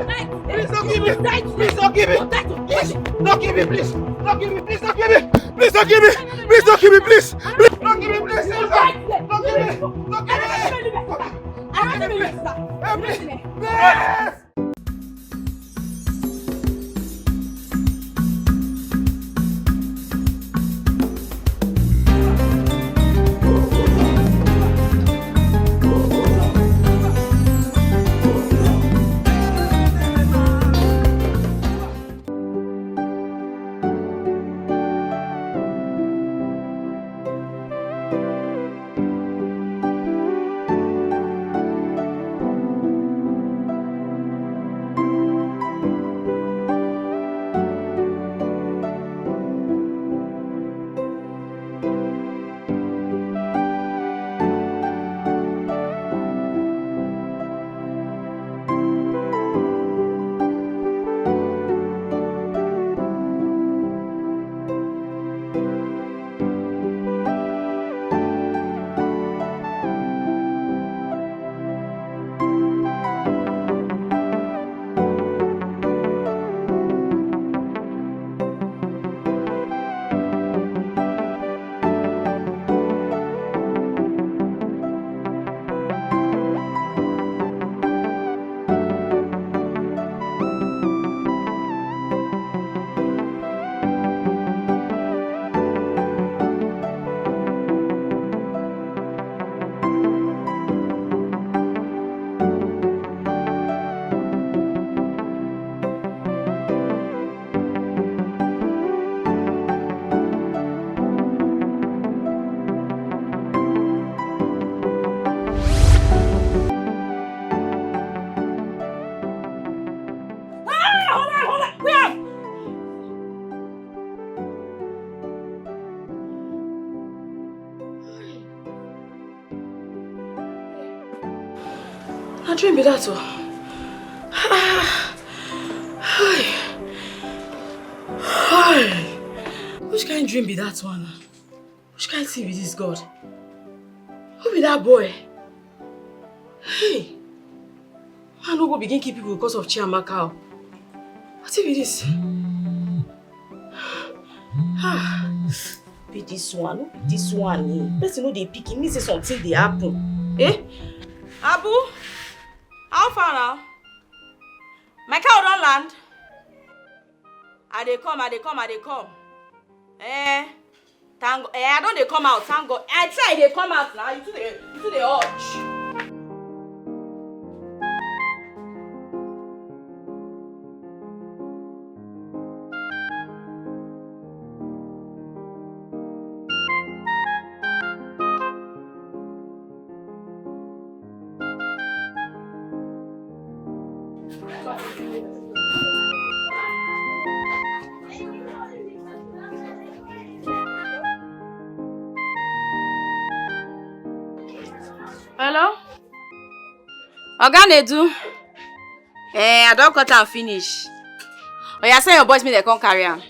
Please don't give me. Please don't give me. Please don't give me. Please don't give me. Please don't give me. Please don't give me. Please don't give me. Please don't give me. Please don't give me. Don't give me. Please. I dream be that Which kind of dream be that one? Which kind of thing be this, God? Who be that boy? Hey, I no go begin keep people because of Chiamaka. What be this? Be this one, this one. Person know they pick him, means something they happen. Eh? Abu? How far now? My cow don't land. I dey come. Thank God. I don't dey come out, thank God. I try they come out now. You do the urge. Hello? Oga Nedu? I don't cut and finish. Oh, you say your boys me they can't carry on.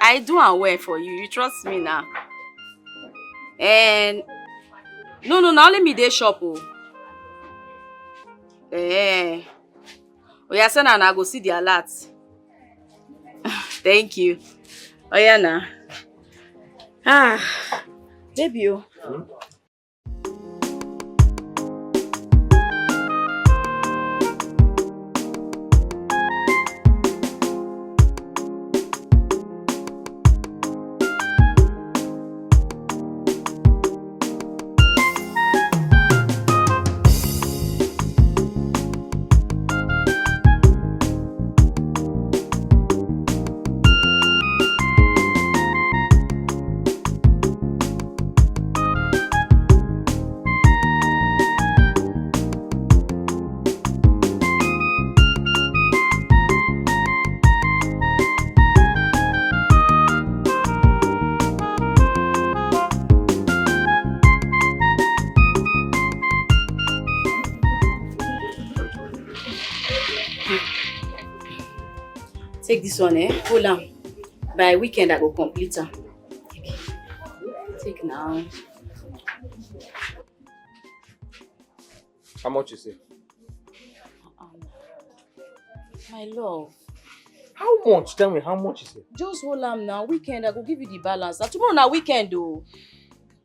I do and well for you. You trust me now. And no, only me they shop. Oh, you say now I go see the alert. Thank you. Oh yeah, now. Baby, you. Take this one, hold on. By weekend I go complete her. Take now. How much you say? My love. How much? Tell me, how much is it? Just hold on now. Weekend, I go give you the balance. Now, tomorrow na weekend though.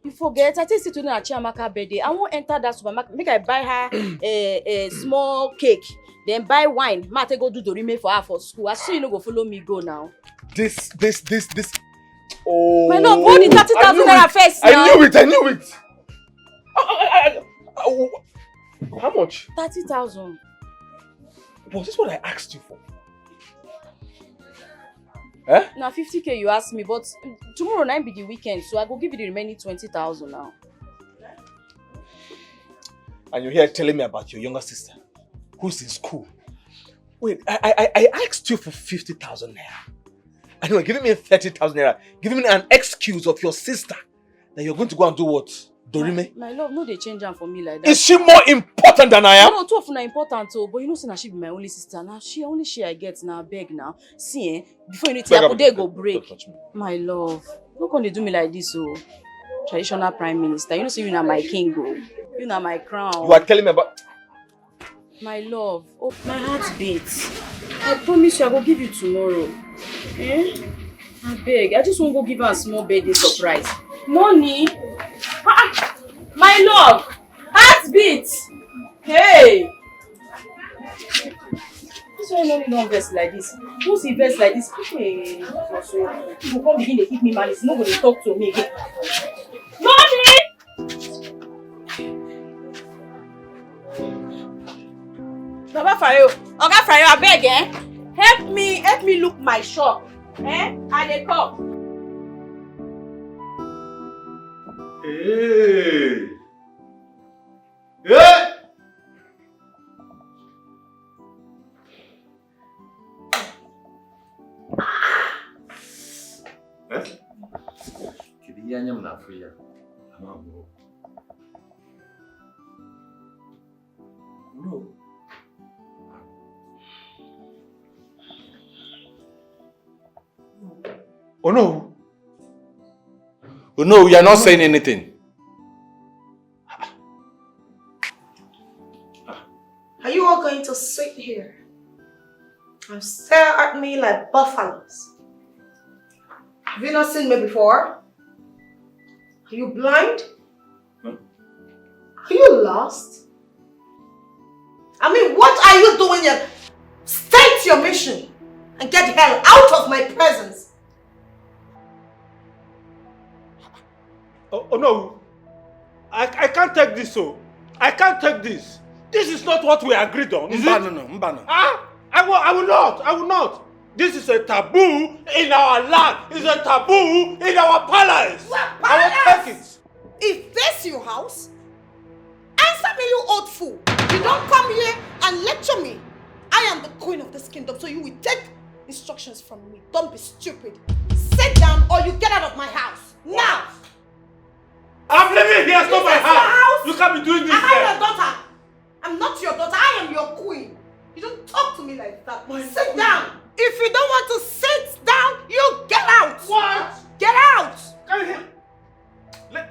You forget, I think today na Chiamaka birthday. I won't enter that supermarket. Make I buy her a small cake. Then buy wine. Ma take go do dorime for her for school. I see you no go follow me go now. This. Oh. My love, hold the 30,000 naira first now. I knew it. How much? 30,000. Was this what I asked you for? Eh? Now 50k you asked me, but tomorrow night be the weekend, so I go give you the remaining 20,000 now. And you're here telling me about your younger sister, who's in school. Wait, I asked you for 50,000 naira. And you were giving me 30,000 naira, giving me an excuse of your sister that you're going to go and do what? Dorime? My love, no, they change her for me like that. Is she more important than I am? No, two of them are important too, but you know, she be my only sister. Now, only she I get now, beg now. See, before you need to go break. My love, don't come to do me like this, oh. Traditional prime minister. You know, see, you are my king, oh. You are my crown. You are telling me about... My love, oh, my heart beats. I promise you I will give you tomorrow. Eh? I beg, I just want to go give her a small birthday surprise. Money? My love! Heartbeat! Hey! This one only don't vest like this. Who's he vest like this? Hey, you come begin to keep me malice. Nobody talk to me again. Money! Baba Fayo, Oga Fayo, I beg, eh? Help me look my shop. Eh? I dey come. Hey! Hey! No. Oh no. Oh no, you are not saying anything. Are you all going to sit here and stare at me like buffaloes? Have you not seen me before? Are you blind? No. Are you lost? I mean, what are you doing here? State your mission and get the hell out of my presence. Oh no. I can't take this, so. I can't take this. This is not what we agreed on, is it? Mbano. Ah, I will not. This is a taboo in our land. It's a taboo in our palace. What I will take it. Is this your house? Answer me, you old fool. You don't come here and lecture me. I am the queen of this kingdom, so you will take instructions from me. Don't be stupid. Sit down or you get out of my house. What? Now. I'm living here, it's not my house. You can't be doing this. Am I your daughter? I'm not your daughter. I am your queen. You don't talk to me like that. Sit down. If you don't want to sit down, you get out. What? Get out.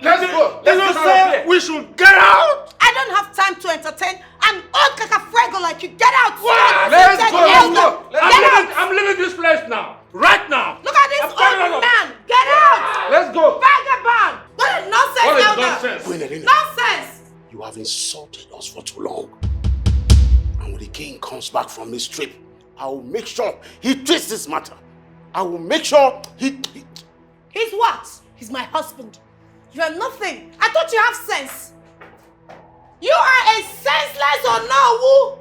Let's go. Let's say we should get out. I don't have time to entertain an old cacafuego like you. Get out. What? Let's go. I'm leaving this place now. Right now. Look at this old man. Get out. Let's go. Vagabond. What is nonsense? What is nonsense? Nonsense. You have insulted us for too long. And when the king comes back from his trip, I will make sure he twists this matter. I will make sure he... He's what? He's my husband. You are nothing. I thought you have sense. You are a senseless or no woo.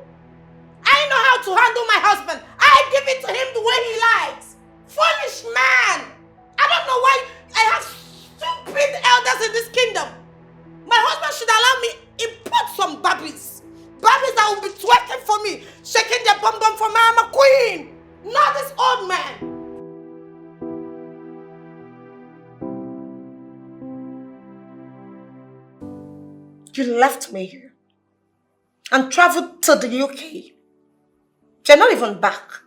I know how to handle my husband. I give it to him the way he likes. Foolish man. I don't know why I have stupid elders in this kingdom. My husband should allow me import some babies. Babies that will be twerking for me, shaking their bum bum for me. I'm a queen. Not this old man. You left me here and traveled to the UK. You're not even back.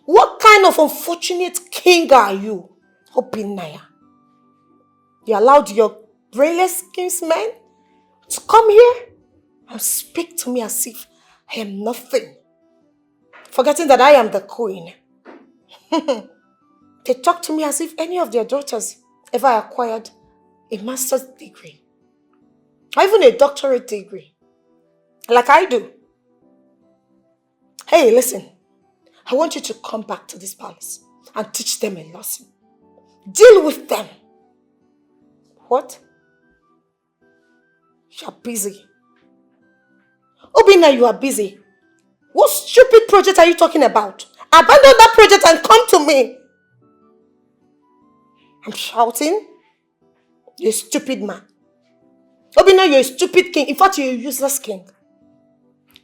What kind of unfortunate king are you, Obinaya? You allowed your brainless kinsmen to come here and speak to me as if I am nothing. Forgetting that I am the queen. They talk to me as if any of their daughters ever acquired a master's degree. Or even a doctorate degree. Like I do. Hey, listen. I want you to come back to this palace and teach them a lesson. Deal with them. What? You are busy. Obina, you are busy. What stupid project are you talking about? Abandon that project and come to me. I'm shouting. You're a stupid man. Obina, you're a stupid king. In fact, you're a useless king.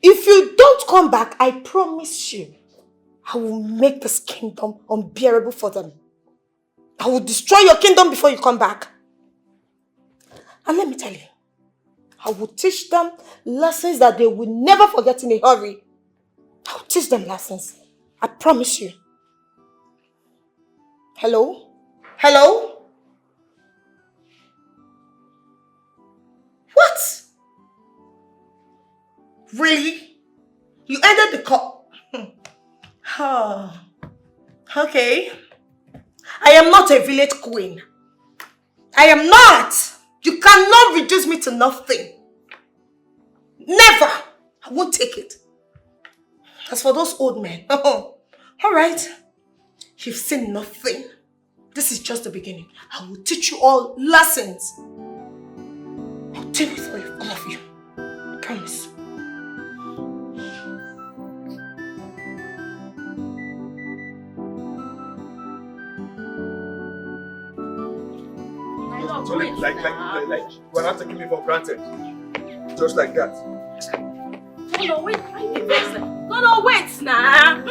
If you don't come back, I promise you, I will make this kingdom unbearable for them. I will destroy your kingdom before you come back. And let me tell you, I will teach them lessons that they will never forget in a hurry. I will teach them lessons. I promise you. Hello? Hello? What? Really? You ended the call? Oh. Okay. I am not a village queen. I am not. You cannot reduce me to nothing. Never. I won't take it. As for those old men, alright. You've seen nothing. This is just the beginning. I will teach you all lessons. I'll deal with all of you. I promise. So like, you're not taking me for granted. Just like that. No, wait. Why you vex? No, wait now.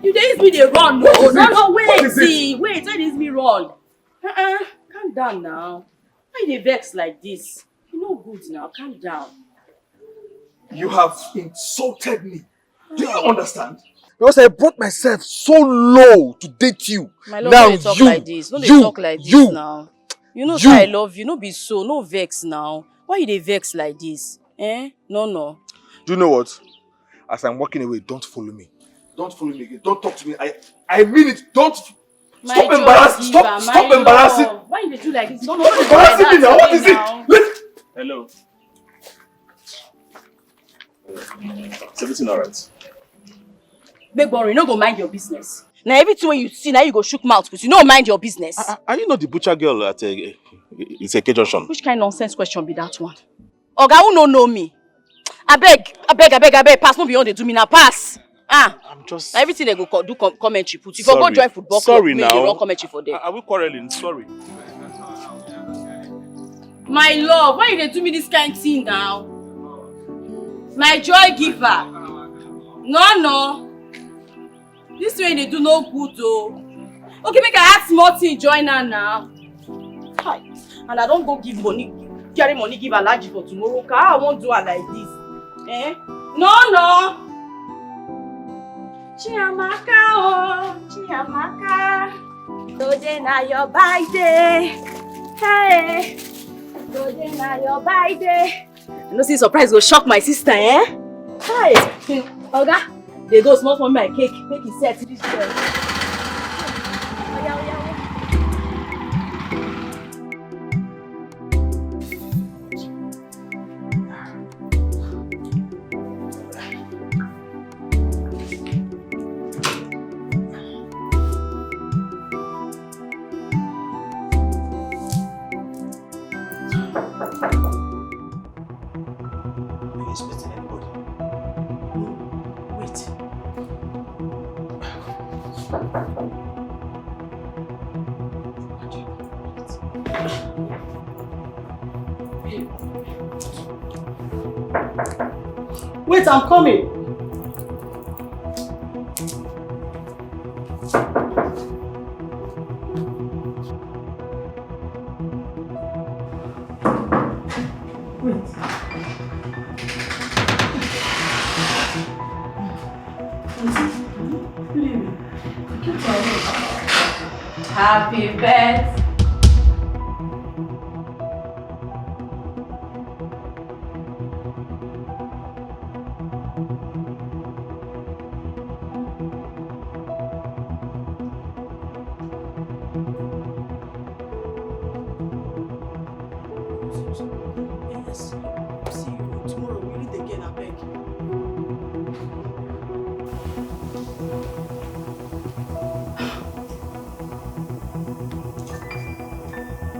You didn't me the run. No, wait. See, wait. Why didn't me run? Calm down now. Why you vex like this? You're not good now. Calm down. You have insulted me. Do you understand? Because I brought myself so low to date you. My love, now don't talk you, like this. Don't talk like this now. You know I love you. No be so. No vex now. Why you dey vex like this? No. Do you know what? As I'm walking away, don't follow me. Don't follow me again. Don't talk to me. I mean it. Don't. Stop embarrassing. Stop embarrassing. Why you dey do like this? No, embarrassing me now. What is it? Hello. Is everything alright? Big boy, you no go mind your business. Now everything when you see, now you go shook mouth because you no mind your business. Are you not the butcher girl at Ike Junction? Which kind of nonsense question be that one? Oga, who no know me? I beg, pass, no beyond they do me now, pass. I'm just... Now everything they go do commentary put. If you go join football club, maybe they run commentary for them. Are we quarreling? Sorry. My love, why you dey do me this kind of thing now? My joy giver. No. This way they do no good though. Okay, make I add small thing join her now. Hi. And I don't go give money, carry money, give allergy for tomorrow. Cause I won't do her like this. No. Chiamaka. Today na your birthday. Hey. Today na your birthday. I know see surprise go shock my sister, Hi. Oga. They go small for my cake, make it set to this girl. Are you expecting anybody? Wait. Wait, I'm coming. Happy birthday.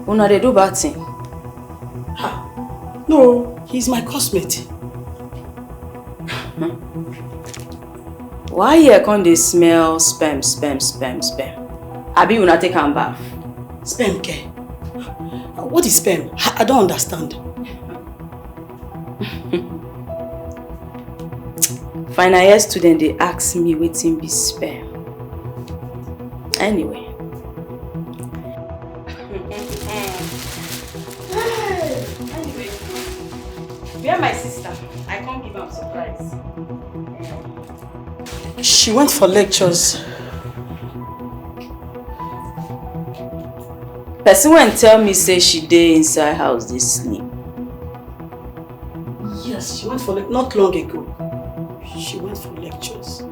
Una dey do bad thing. No, he's my cosmate. Why here come dey smell sperm? Abi una take am bath? Sperm care. What is sperm? I don't understand. Final year student dey ask me wetin be sperm. Anyway. Anyway, where my sister? I can't give am surprise. She went for lectures. Person went tell me say she dey inside house dey sleep. Yes, she went for not long ago. She went for lectures.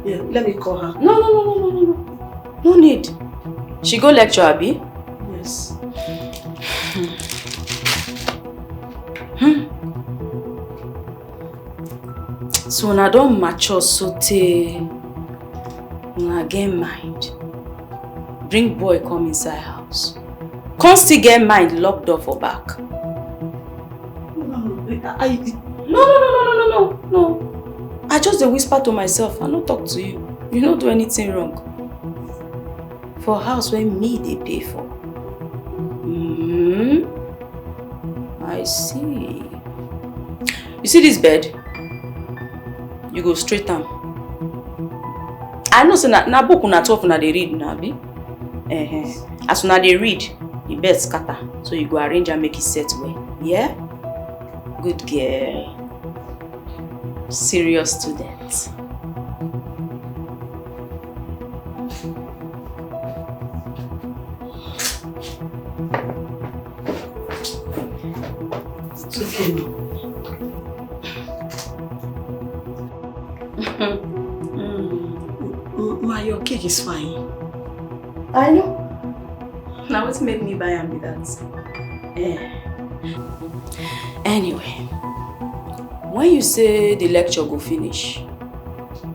Yeah, let me call her. No. No need. She go lecture, abi? Yes. So una don mature sotey una get mind. Bring boy come inside house. Come still get mind locked up for back. No. I just dey whisper to myself. I no talk to you. You no do anything wrong. For house where me dey pay for. I see. You see this bed? You go straight am. I know say na book una 12 una dey read na abi? As una dey read, the bed scatter. So you go arrange and make it set well. Yeah? Good girl. Serious student. It's okay now. Ma, your cake is fine. I know. Now what made me buy and be that? Anyway, when you say the lecture go finish?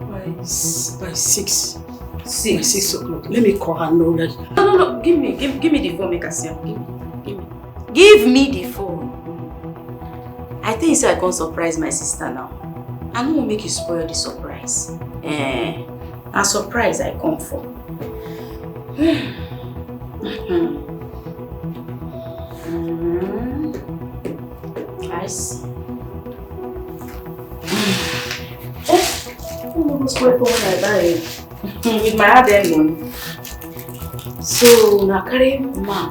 By 6. By 6 o'clock. Let me call her now. No. Give me the phone, make I see. Give me the phone. I think so I can surprise my sister now. I don't want to make you spoil the surprise. A surprise I come for. I see. I'm going to spoil for when I die. With my hard money. So, na carry man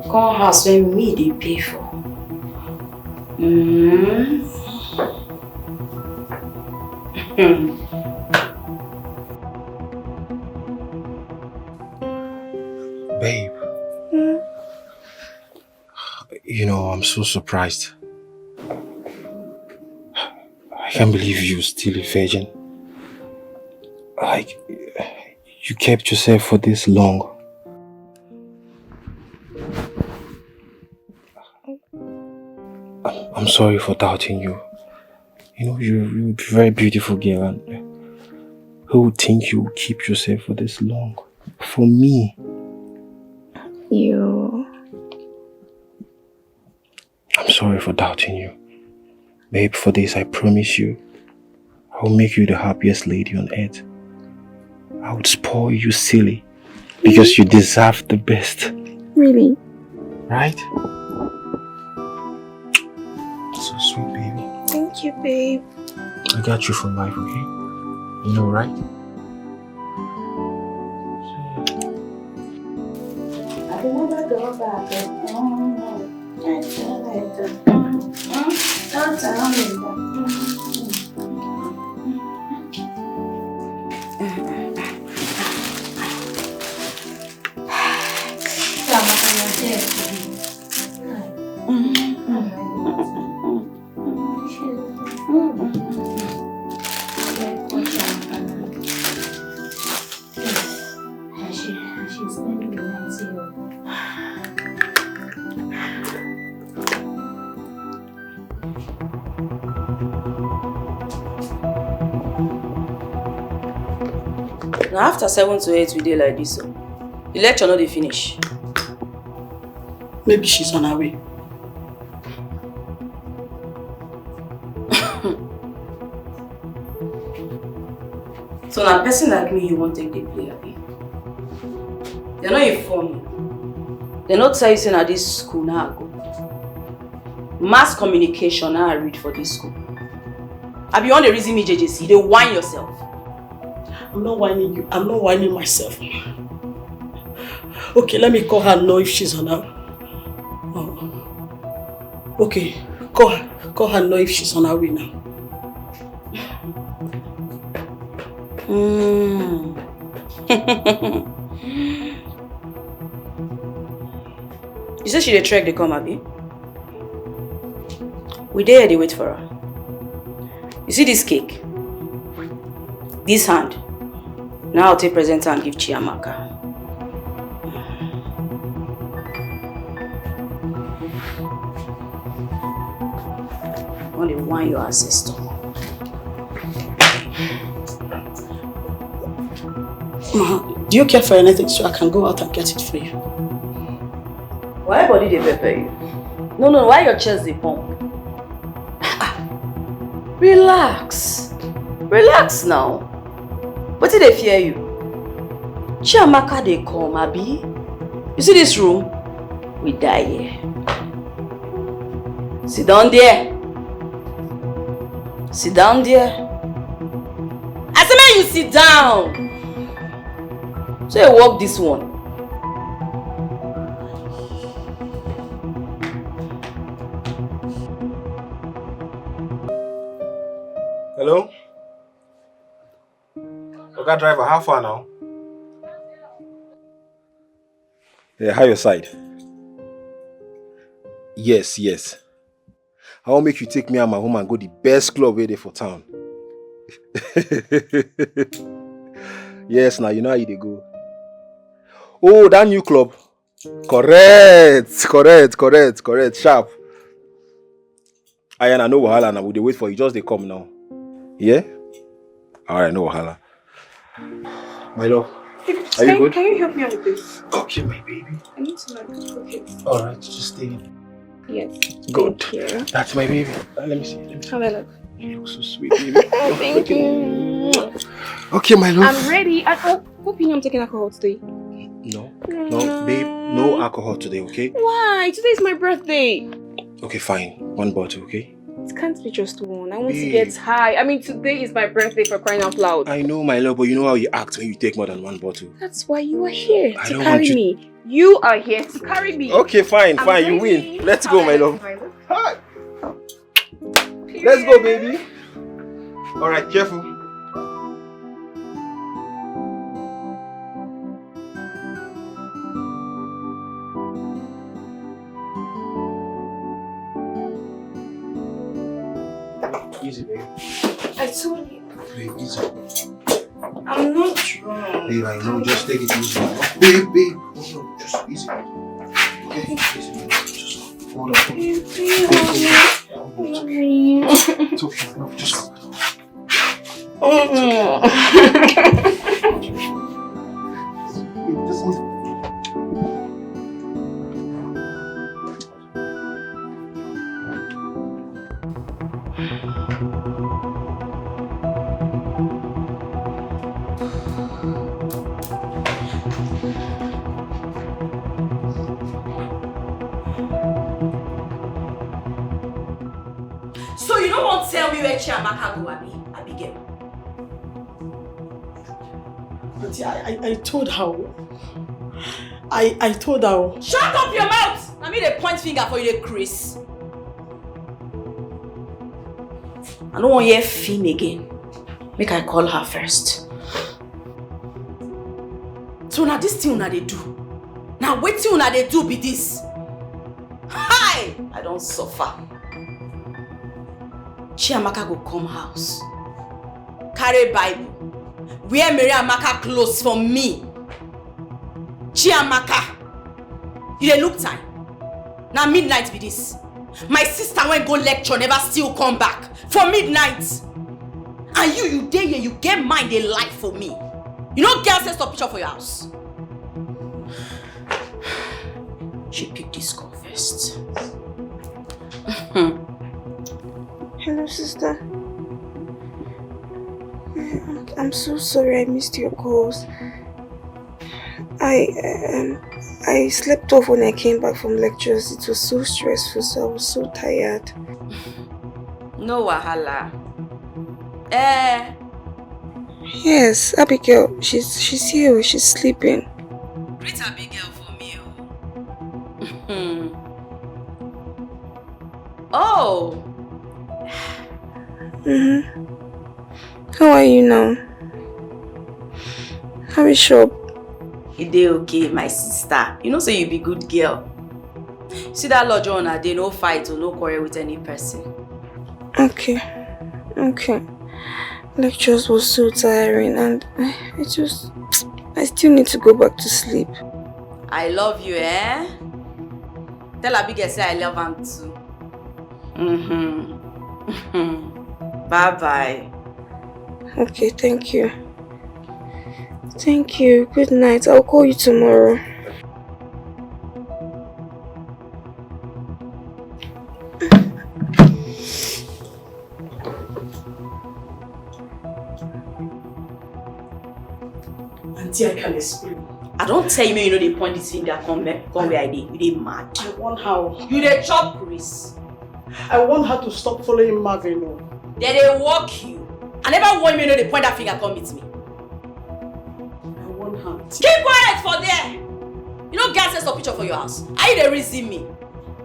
come house when me dey pay for. Babe. You know, I'm so surprised. I can't believe you're still a virgin. Like, you kept yourself for this long. I'm sorry for doubting you. You know, you're a very beautiful girl, and who would think you would keep yourself for this long? For me. You... I'm sorry for doubting you. Babe, for this I promise you, I will make you the happiest lady on earth. I would spoil you silly, because you deserve the best. Really? Right? So sweet, baby. Thank you, babe. I got you for life, okay? You know, right? I can never go back. Don't tell me that. Now after 7 to 8 we dey like this. So the lecture no dey finish. Maybe she's on her way. So now a person like me you won't take the play, abi? They're not inform you. They're not tell you say na this school now I go. Mass communication now I read for this school. Abi you want the reason me JJC? You dey whine yourself. I'm not whining you. I'm not whining myself. Okay, let me call her and know if she's on her. Oh. Okay, call her. Call her and know if she's on her way now. You say she dey trek dey come, abi? We there they wait for her. You see this cake? This hand. Now I'll take present and give Chiamaka. I want to wine your ancestor. Ma, do you care for anything so I can go out and get it for you? Why body they pepper you? No, why your chest they pump? Relax. Relax now. What did they fear you? Chiamaka they come, abi? You see this room? We die here. Sit down there. Sit down there. I said, man, you sit down. So you walk this one. Hello? Okay, driver, how far now? Yeah, how your side? Yes. I will make you take me and my home and go the best club where they for town. Yes, now you know how they go. Oh, that new club. Correct. Sharp. Ayana, no wahala now. Would they wait for you? Just they come now. Yeah? Alright, no wahala. My love. Are you good? Can you help me out with this? Okay, my baby. I need to like cook it. Alright, just stay. Yes. Good. Thank you. That's my baby. Let me see. Have a look. You look so sweet, baby. Thank you. Okay, my love. I'm ready. Hope you know I'm taking alcohol today. No, babe. No alcohol today, okay? Why? Today is my birthday. Okay, fine. 1 bottle, okay? It can't be just one. I want to Babe. get high. I mean, today is my birthday, for crying out loud. I know, my love, but you know how you act when you take more than 1 bottle. That's why you are here I to don't carry want you- me. You are here to carry me. Okay, fine, I'm you ready. win. Let's go, my love. Period. Hi. Let's go, baby. Alright, careful. Easy, baby. I told you. Babe, easy. I'm not drunk. Babe, I know. Just take it easy. Babe. Hold on. Just easy. Okay, easy, babe. Just hold on. It's okay. No, just hold on. So you don't want to tell me where Chiamaka go, Abigail? Auntie, I told her. I told her. Shut up your mouth! I mean a point finger for you, Chris. I don't want to hear film again. Make I call her first. So now this thing they do. Now wait till they do be this. Hi! I don't suffer. Chiamaka go come house. Carry Bible. Wear Mary Amaka clothes for me. Chiamaka. You dey look time. Now midnight be this. My sister went go lecture, never still come back. For midnight. And you there here, you get mind they lie for me. You know girls say stop picture for your house. She picked this call first. Hello, sister. I'm so sorry I missed your calls. I slept off when I came back from lectures. It was so stressful, so I was so tired. No wahala. Yes, Abigail, she's here. She's sleeping. Greet Abigail for me. Oh. How are you now? How is shop? You dey okay, my sister. You know say you be good girl. See that lodge on a day, no fight or no quarrel with any person. Okay. Lectures was so tiring and I still need to go back to sleep. I love you, eh? Tell Abigail say I love him too. Bye-bye. Okay, thank you. Thank you. Good night. I'll call you tomorrow. Auntie, I can explain. I don't tell you, you know they point this finger come where I did. You dey mad. I want her. You dey chop Chris. I want her to stop following Marvin. They walk you. I never want you know they point that finger come meet me. I want her. Keep quiet for there. You know girls say stop picture for your house. Are you the reason me?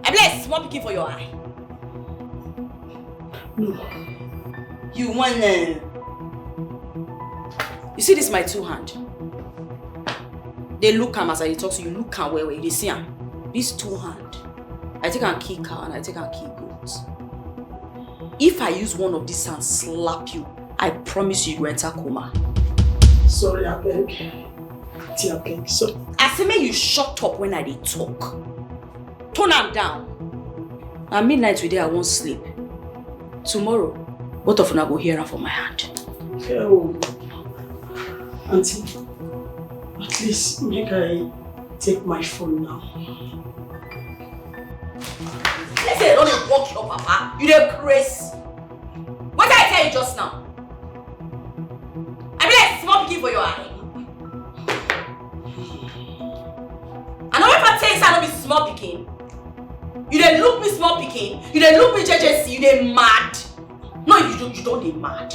I bless small picking for your eye. No. You wanna? You see this my two hand? They look am as I talk to you, look am where you see am. This two hand. I take and kill cow and I take and kill goats. If I use one of these hands slap you, I promise you will enter coma. Sorry, I beg. Auntie, I beg. Sorry. I say may you shut up when I dey talk. Turn am down. At midnight today I won't sleep. Tomorrow, both of you go hear am from my hand. Oh. Auntie, at least make I take my phone now. Listen, don't dey walk your papa. You dey crazy. What did I tell you just now? I mean like small pikin for your eye. I know if I tell you say I no be small pikin. You dey look me small pikin. You dey look me JJC. You dey mad. No, you don't dey mad.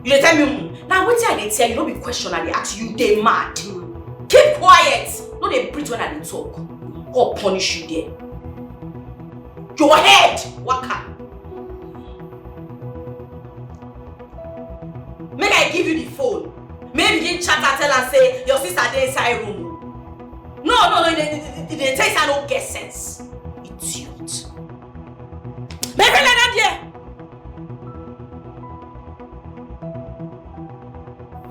You dey tell me, now wetin I dey tell you, no be question I dey ask you, dey mad. Keep quiet. No dey breathe when I dey talk. God punish you there. Your head, waka. Make I give you the phone. Maybe begin chat and tell her say your sister dey inside room. No, they tell you I don't get sense. Idiot. Make me let them there.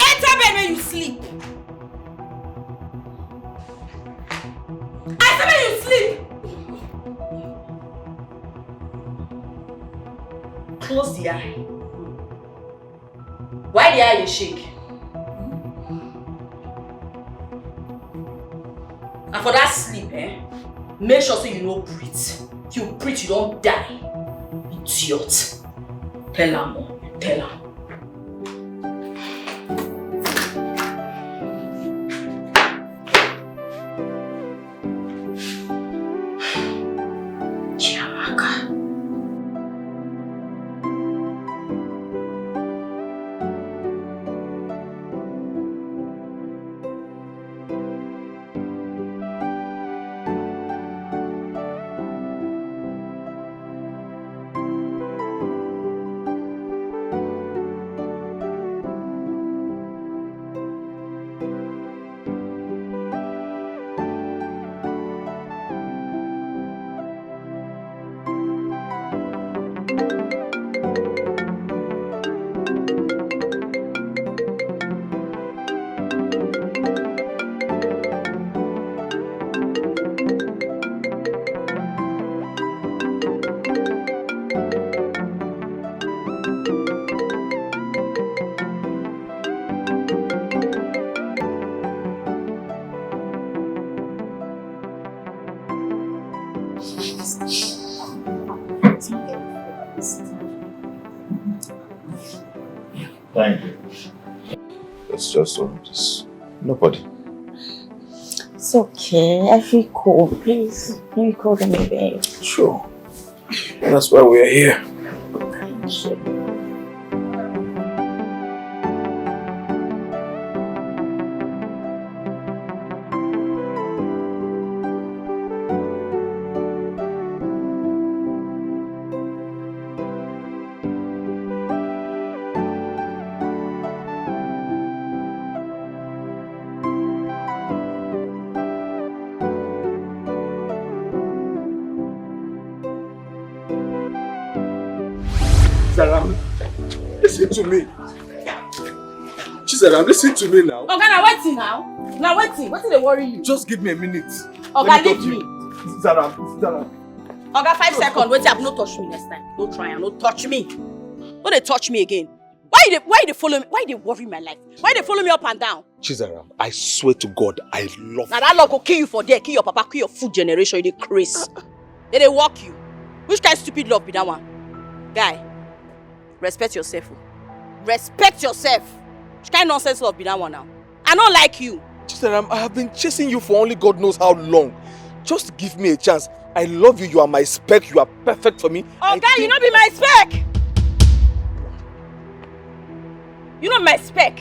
Enter bed when you sleep. I said when you sleep. Close the eye. Why the eye dey shake? And for that sleep, make sure so you no breathe. If you breathe, you don't die. Idiot. Tell her more. Tell her. Thank you. It's just all this. Nobody. It's okay. I feel cold. Please, let me call them a babe. Sure. That's why we're here. Thank you. CHIZARAM, listen to me. CHIZARAM, listen to me now. Okay, now waiting now. Now waiting. What did they worry you? Just give me a minute. Okay, leave me. CHIZARAM. Okay, 5 seconds. Wait up. No touch me next time. No try and no touch me. Don't they touch me again. Why they follow me? Why they worry my life? Why they follow me up and down? CHIZARAM, I swear to God, I love Now that love will kill you for there, kill your papa, kill your food generation, you dey craze. They walk you. Which kind of stupid love be that one? Guy, respect yourself. Respect yourself. Which kind of nonsense love be that one now? I don't like you. CHIZARAM, I have been chasing you for only God knows how long. Just give me a chance. I love you. You are my spec. You are perfect for me. Oh, guy, you not be my spec. You not my spec.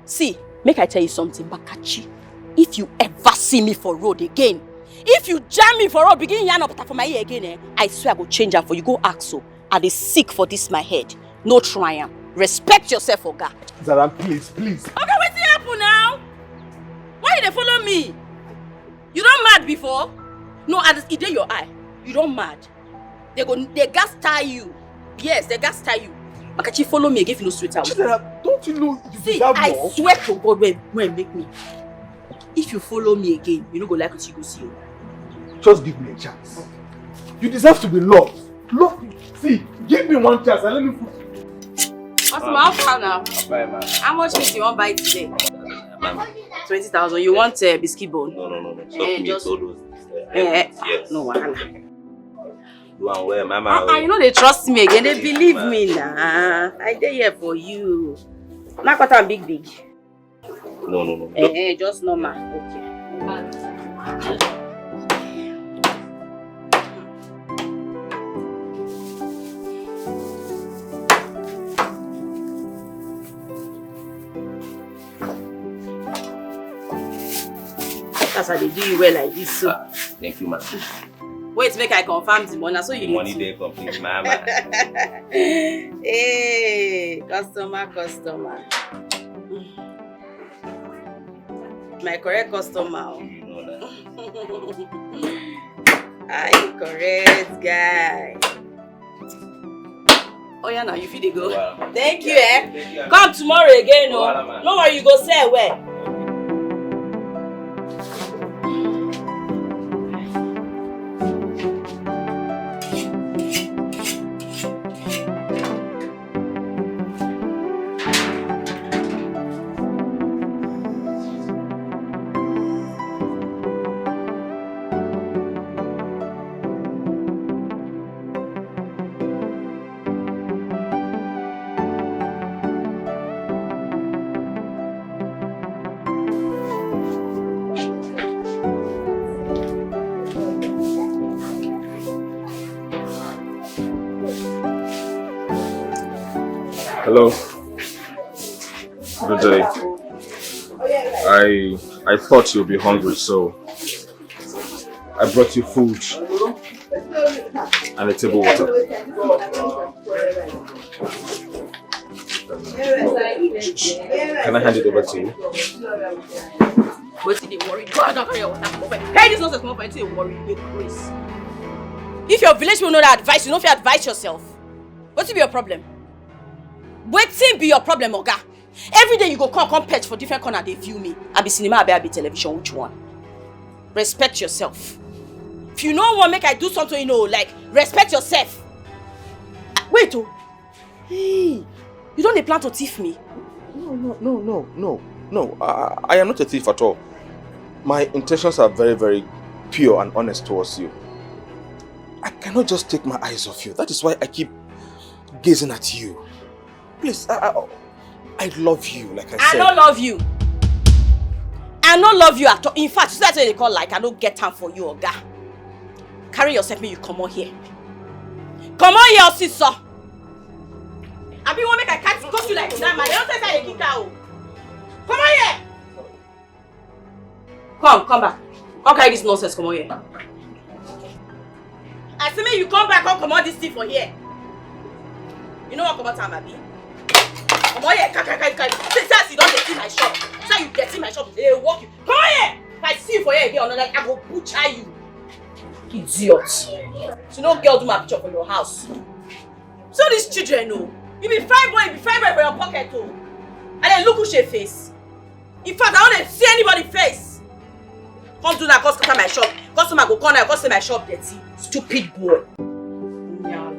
See, make I tell you something, Bakachi. If you ever see me for road again, if you jam me for road, begin yarn up for my ear again, I swear I go change am for you. Go ask so. I dey sick for this my head. No trying. Respect yourself, Oga. CHIZARAM, please. Okay, what's happen now? Why they follow me? You don't mad before? No, it in your eye. You don't mad. They gas tie you. Yes, they gas tie you. Makachi, follow me again if you no sweet out. CHIZARAM, don't you know you see, deserve I more? swear to God when make me. If you follow me again, you don't go like what you go see you. Just give me a chance. You deserve to be loved. Love me. See, give me one chance and let me put. What's my offer now? Bye, man. How much meat you want buy today? 20,000. You want biscuit bone? No. Stop me. Just... All those. Yes. No wahala. Do and where, mama? You know they trust me again. They believe me now. I dey here for you. Not what I'm big. No. Just normal. Okay. That's how they do you well like this. So. Thank you, man. Wait, make I confirm the money. So you money there complete, mama. Hey, customer. My correct customer. You know that. Hi, correct guy. Oh yeah, now you feel they go. Wow. Thank you, Come tomorrow again, no. Wow, No worry, you go say where. Hello. Good day. I thought you'd be hungry, so I brought you food and a table water. Can I hand it over to you? What's the worry? Go out and carry your water. Hey, this nonsense, come for worry. You crazy. If your village will know that advice, you know if you advise yourself. What will be your problem? Waiting be your problem, Oga. Every day you go come pet for different corner, they view me. I be cinema, I be television, which one? Respect yourself. If you know what make I do something, you know, like respect yourself. Wait, oh. Hey, you don't plan to thief me? No. I am not a thief at all. My intentions are very, very pure and honest towards you. I cannot just take my eyes off you. That is why I keep gazing at you. Please, I love you, like I said. I don't love you. I don't love you at all. In fact, that's what they call like I don't get time for you, Oga. Carry yourself and you come on here. Come on here, sister. I be want make I catch you like that, man. They don't say they kick out. Come on here. Come back. Come carry this nonsense. Come on here. I say me you come back. Come on this thing for here. You know what come on time I be? Come on here. Since you don't get in my shop, so you get in my shop, they walk you. Come on here. If I see you for here again, like I go butcher you. Idiot. So no girl do my picture for your house. So these children know. You be fine boy for your pocket too. And then look who she face. In fact, I don't see anybody face. Come do that, customer my shop. Customer go corner, customer my shop dirty. Stupid boy. Yeah.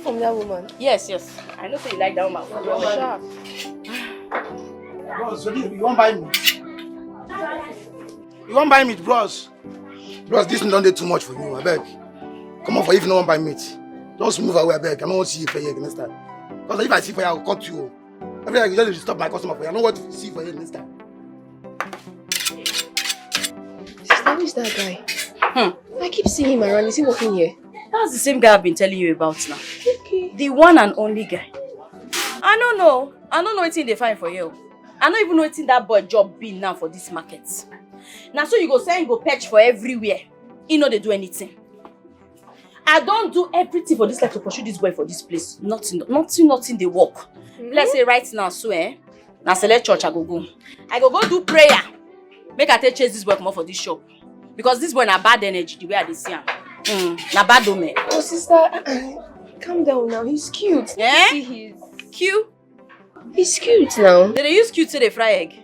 From that woman? Yes. I know so you like that woman. Sharp. Bros, you won't buy meat? You won't buy meat, bros? Bros, this don't do too much for you, I beg. Come on for if no one buy meat. Just move away, I beg. I don't want to see you for you next time. Because if I see for you, I will cut you. Every time you just stop my customer for you. I don't want to see for you next time. Sister, who is that guy? I keep seeing him around. Is he working here? That's the same guy I've been telling you about now. Okay. The one and only guy. I don't know anything they find for you. I don't even know anything that boy job be now for this market. Now so you go say you go patch for everywhere. You know they do anything. I don't do everything for this life to pursue this boy for this place. Nothing they work. Let's say right now, so now select church I go. I go do prayer. Make I take chase this boy come up for this shop. Because this boy na bad energy the way I see him. Na bad omen. Oh sister, calm down now. He's cute. Yeah? He's Cute? He's cute now. They use cute to they fry egg.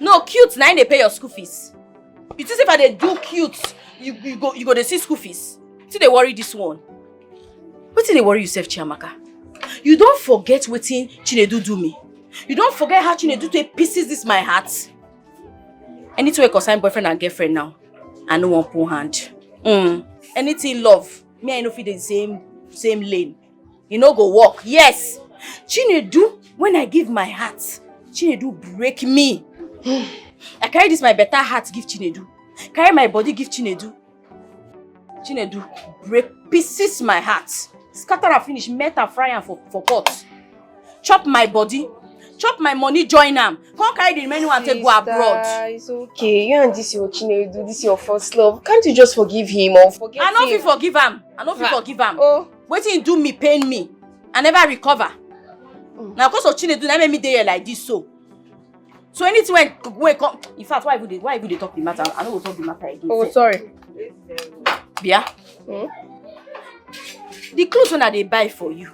No, cute now they pay your school fees. It is if I they do cute, you go they see school fees. See they worry this one. What did they worry yourself, Chiamaka? You don't forget what Chinedu do me. You don't forget how Chinedu to pieces this my heart. Anything we sign boyfriend and girlfriend now. I no one pull hand. Anything love, me I no fit the same lane. You know go walk. Yes. Chinedu, when I give my heart, Chinedu break me. I carry this my better heart give Chinedu. Carry my body give Chinedu. Chinedu break pieces my heart. Scatter and finish, melt and fry am for pot. Chop my body. Chop my money, join am. Come carry the remaining one take go abroad. It's okay. You and this your Chinedu, this your first love. Can't you just forgive him or forget him? I no fit forgive am. I no fit forgive am. Oh. Wetin he do me pain me. I never recover. Now because of Chinedu, na make me dey here like this so. So anything when come, in fact, why would they talk the matter? I no go talk the matter again. Oh, sorry. Bia. The clothes when they buy for you.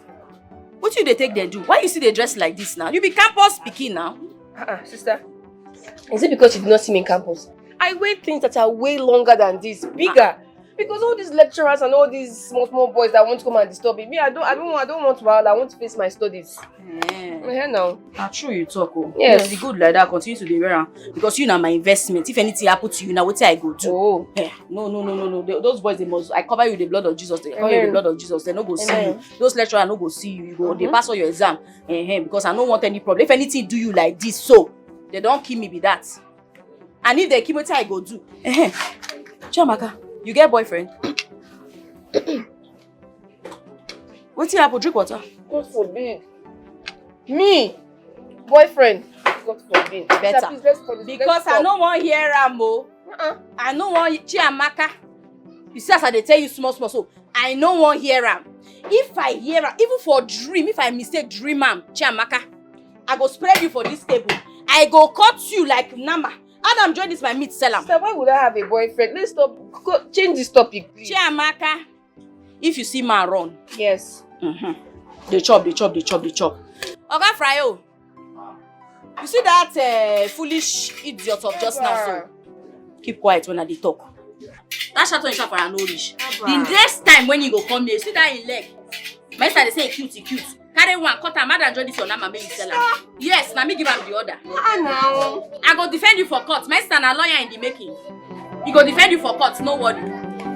What you they take them do? Why you see they dress like this now? You be campus speaking now. Sister. Is it because you did not see me in campus? I wear things that are way longer than this, bigger. Because all these lecturers and all these small boys that want to come and disturb me, I don't want to. I want to face my studies. Yeah, now. True you talk. Oh. Yes. The good like that continue to be wear because you know my investment. If anything happen to you now, what I go do? Oh. No. Those boys they must. I cover you with the blood of Jesus. They cover you with the blood of Jesus. They no go see you. Those lecturers no go see you. You go. They pass all your exam. Because I don't want any problem. If anything do you like this, so they don't kill me with that. And if they kill me, what I go do? Chiamaka. You get boyfriend? What's your apple? Drink water. God forbid. Me? Boyfriend? God forbid. Better. Please, because I don't want hear Rambo. I don't want Chiamaka. You see as I tell you small, so I don't want hear Ram. If I hear Ram, even for dream, if I mistake dream am, Chiamaka, I go spread you for this table. I go cut you like Nama. Adam, join this my meat seller. Sir, why would I have a boyfriend? Let's stop. Change this topic, please. Chiamaka, if you see man run. Yes. They chop. Oga Fryo, you see that foolish idiot of just now, so keep quiet when I dey talk. That shot on for an nourish. The next time when you go come here, see that in leg. My sister they say cute. Carry one, cut a mad and join this your number, make you sell her. Yes, now me give him the order. Now. I go defend you for court. My sister a lawyer in the making. He go defend you for court, no worry.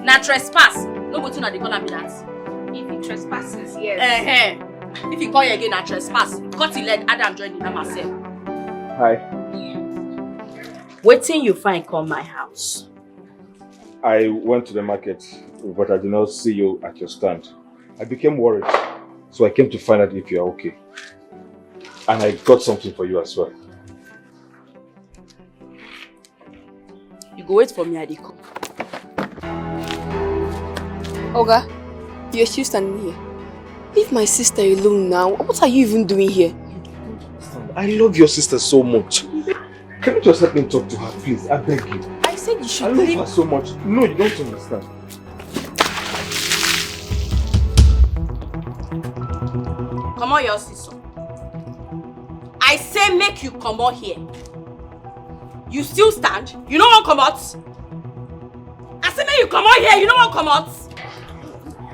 Na trespass. No go to na they call ambulance. If he trespasses, yes. If he call you again, na trespass. Cut the leg, Adam join the number myself. Hi. Waiting you find come my house. I went to the market, but I did not see you at your stand. I became worried, so I came to find out if you are okay. And I got something for you as well. You go wait for me at the come. Oga, you're still standing here. Leave my sister alone now. What are you even doing here? I love your sister so much. Can you just let me talk to her, please? I beg you. I said you should I love leave. her so much. No, you don't understand. Come on, your sister. I say make you come on here. You still stand? You don't want come out? I say make you come on here. You don't want come out?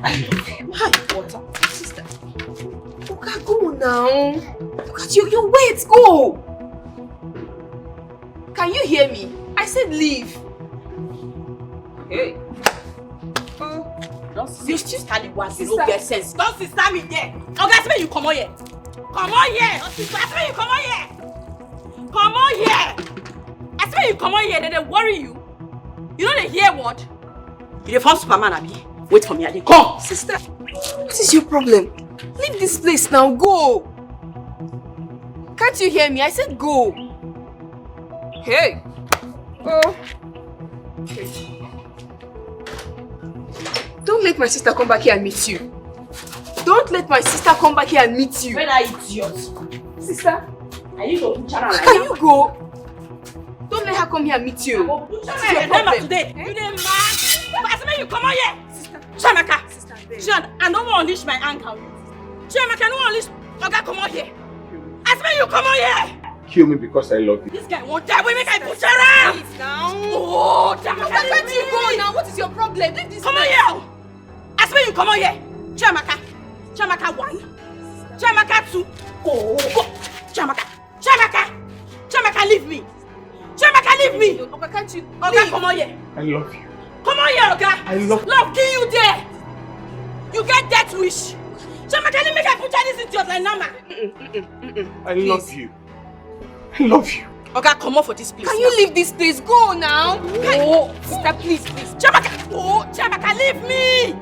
I love you. Hi, water. Sister. Oga, go now. Look at you. Your weight. Go. Can you hear me? I said leave. Hey. You still standing once. You don't get sense. Don't sister me there. Okay, I say make you come on here. Come on here. I say make you come on here. Come on here. I say make you come on here. They worry you. You know they hear what? You dey form Superman, abi? Wait for me, I dey come. Sister, what is your problem? Leave this place now. Go. Can't you hear me? I said go. Hey. Oh. Okay. Don't let my sister come back here and meet you. Don't let my sister come back here and meet you. Where are idiot? Sister, I need to put her like can you go? Don't let her come here and meet you. What is your problem today? You dey mad? I say make you come on here. Sister. Chiamaka. Sister, I don't want to unleash my anger on you. Chiamaka, I don't want to unleash. Oga, come on here. I say make you come on here. Kill me because I love you. This guy won't die. We make I put her around. Please now. Oh, Chiamaka, Where do you go now? What is your problem? Leave this come on here. I say make you come on here. Chiamaka. Chiamaka 1. Chiamaka 2. Oh, Chiamaka, leave me. Chiamaka, leave me. Oga, can't you? Oga, come on here. I love you. Come on here, Oga. I love you. Love, kill you there. You get death wish. Chiamaka, let me get put this into your like number. I love you. I love you. Oga, come on for this place. Can you leave this place? Go now. Oh, sister, please. Chiamaka. Oh, Chiamaka, leave me.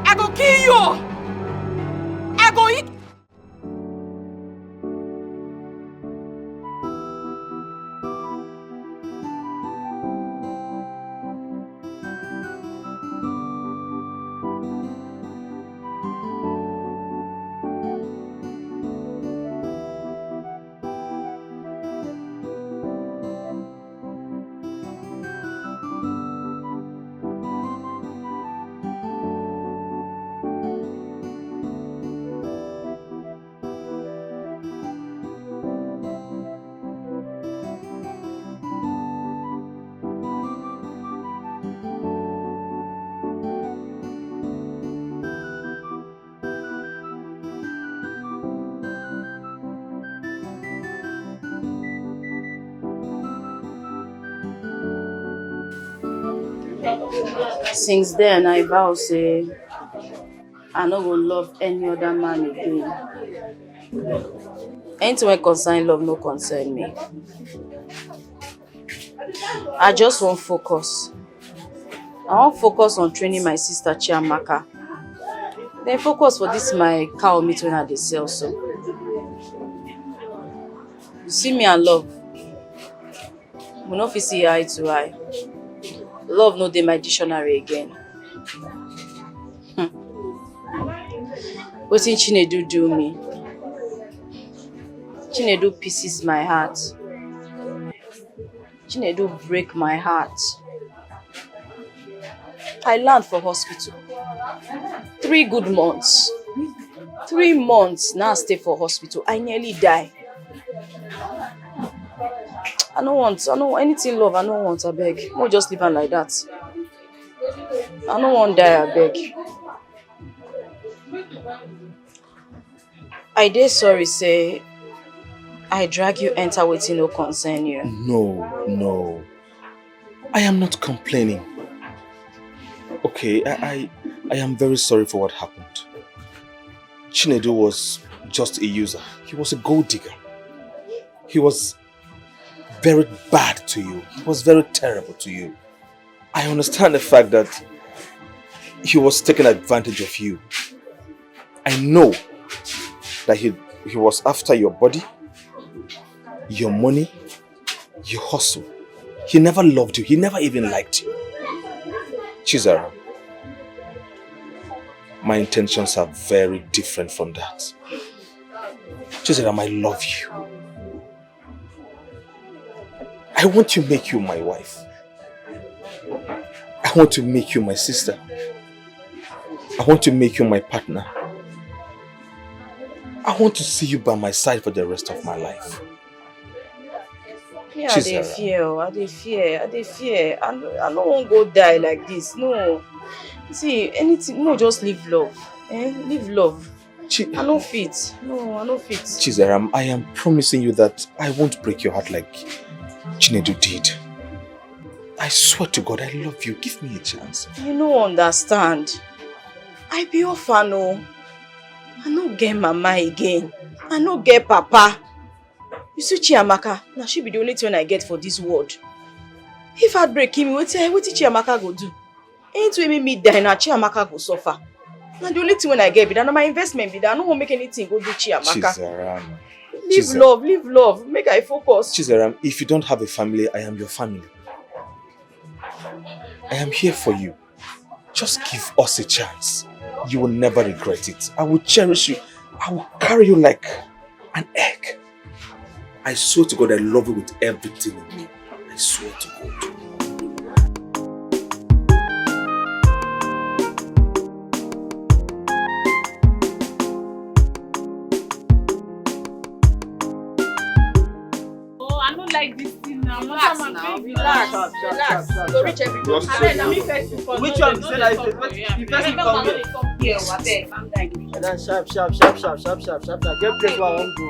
I go kill you. I go eat. Since then, I vow say I no go love any other man again. Anything wey concern love no concern me. I just wan focus. I wan focus on training my sister Chiamaka. Then focus for this my cow meat when I dey sell so. You see me and love. We no fit see eye to eye. Love no dey my dictionary again. Wetin Chinedu do me? Chinedu pieces my heart. Chinedu break my heart. I land for hospital. 3 good months. 3 months now I stay for hospital. I nearly die. I don't want anything love, I don't want, I beg. No, just leave her like that. I don't want die, I beg. I dey sorry, say I drag you enter wetin no concern you. No. I am not complaining. Okay, I am very sorry for what happened. Chinedu was just a user. He was a gold digger. He was very bad to you. He was very terrible to you. I understand the fact that he was taking advantage of you. I know that he was after your body, your money, your hustle. He never loved you. He never even liked you. CHIZARAM, my intentions are very different from that. CHIZARAM, I love you. I want to make you my wife. I want to make you my sister. I want to make you my partner. I want to see you by my side for the rest of my life. Yeah, I dey fear. I don't want to go die like this. No. See, anything, no, just live love. Live love. I no fit. No, I no fit. CHIZARAM, I am promising you that I won't break your heart like Chinedu did. I swear to God, I love you. Give me a chance. You don't understand. I be orphan, no. I no get mama again. I no get papa. You see Chiamaka, now she be the only thing I get for this world. If heartbreak him, what Chiamaka go do? Ain't we me die now, Chiamaka go suffer. Now the only thing when I get be that my investment be that I don't want make anything go do Chiamaka. CHIZARAM. Live love, make I focus. CHIZARAM, if you don't have a family, I am your family. I am here for you. Just give us a chance. You will never regret it. I will cherish you. I will carry you like an egg. I swear to God, I love you with everything in me. I swear to God. Oh, I don't like this thing now. Relax now, relax. Go reach everybody. Which one? Say like the first you come here. Sharp. Get place where I want go.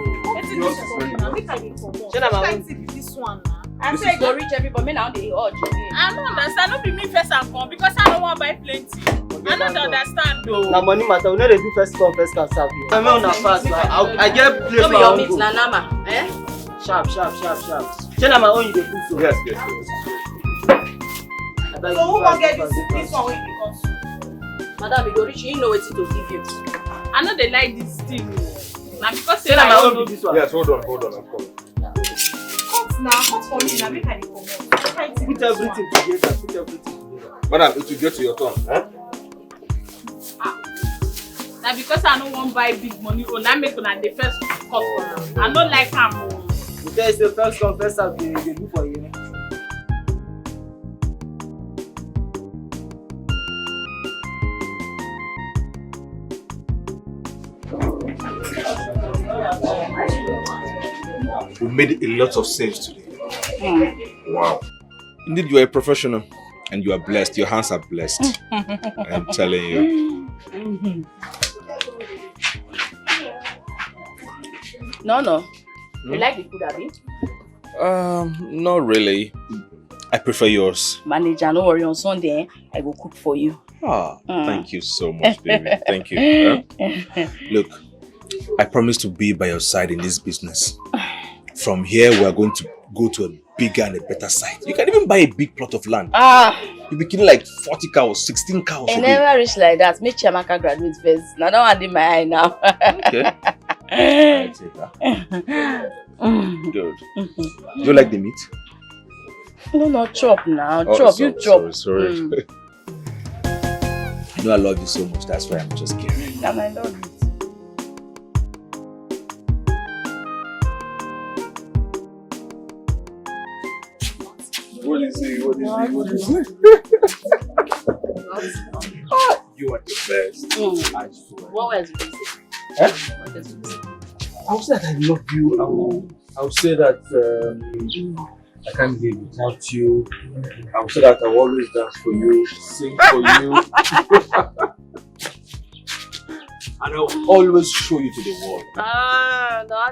This one. I say go reach everybody. Me now they urge again. I don't understand. Not be me first and come because I don't want to buy plenty. I don't understand though. Now money matter. We know they do first come, first can serve you. I'm on a fast. I get place Don't be where I your want meat, go. na nama. Sharp. Say na my own you dey put so. Yes. So who wan get this one wey you come to? Madam, you go reach, you know wetin to give you. I know they like this thing. Now because Say na my own be this one. Yes, hold on, I'm coming. cut for me now, make I dey comot. Put everything together. Madam, it will get to your turn. Now because I don't want buy big money, I make una the first cut for now. I don't like am. There is the first come, first serve they do for you. We made a lot of saves today. Wow. Indeed, you are a professional and you are blessed. Your hands are blessed. I'm telling you. No. You like the food, Abi? Not really. I prefer yours. Manager, no worry, on Sunday, I will cook for you. Thank you so much, baby. Thank you. Look, I promise to be by your side in this business. From here, we are going to go to a bigger and a better site. You can even buy a big plot of land. You'll be killing like 40 cows, 16 cows. I never reach like that. Make Chiamaka graduate first. Now don't want in my eye now. Okay. I take that. Good. Do you like the meat? No, chop now. Oh, Chop, you chop. Sorry. You know I love you so much. That's why I'm just kidding. And I love it. What is it? You are the best. I swear. What was it? What is it? I would say that I love you. I would say that I can't live without you. I will say that I will always dance for you, sing for you. And I will always show you to the world.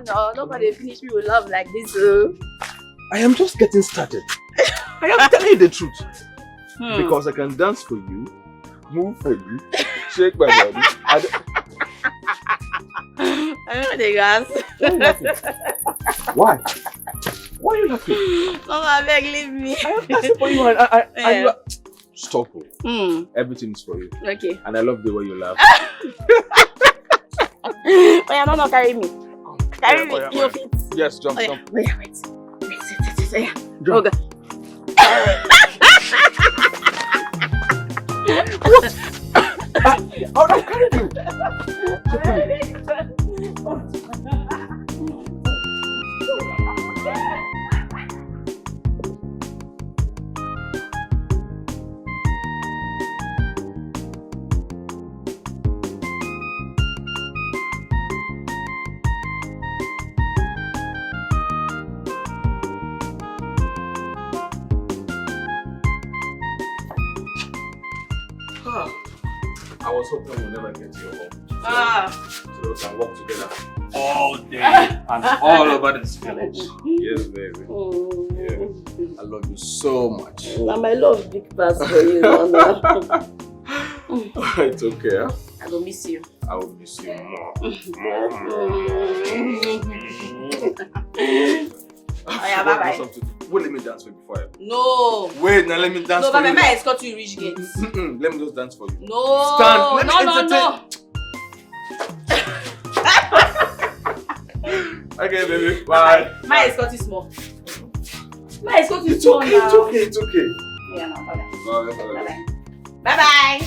No. Nobody finish me with love like this. I am just getting started. I am telling you the truth. Because I can dance for you, move for you, shake my body. I know the guys. Why? Why are you laughing? Mama, beg, leave me. I am dancing for you and stop. Everything is for you. Okay. And I love the way you laugh. Oya, no, carry me. Carry me. Your feet. Yes, jump. Wait. Oya. Jump. Okay. What? How do I carry you? I was hoping we'll never get to your home. So we can work together all day and all over this village. Yes, baby. Yeah. I love you so much. Now my love big pass for you. It's okay, huh? I will miss you. I will miss you more. Oh yeah, bye-bye. Wait, let me dance for you before I... No. Wait, now let me dance for you. No, but I escort you reach gate. Let me just dance for you. No. Stand. Let me entertain. No. Okay, baby. Bye. My escort is small. My escort is small now. It's okay. Yeah, no, bye-bye. Bye. Bye-bye.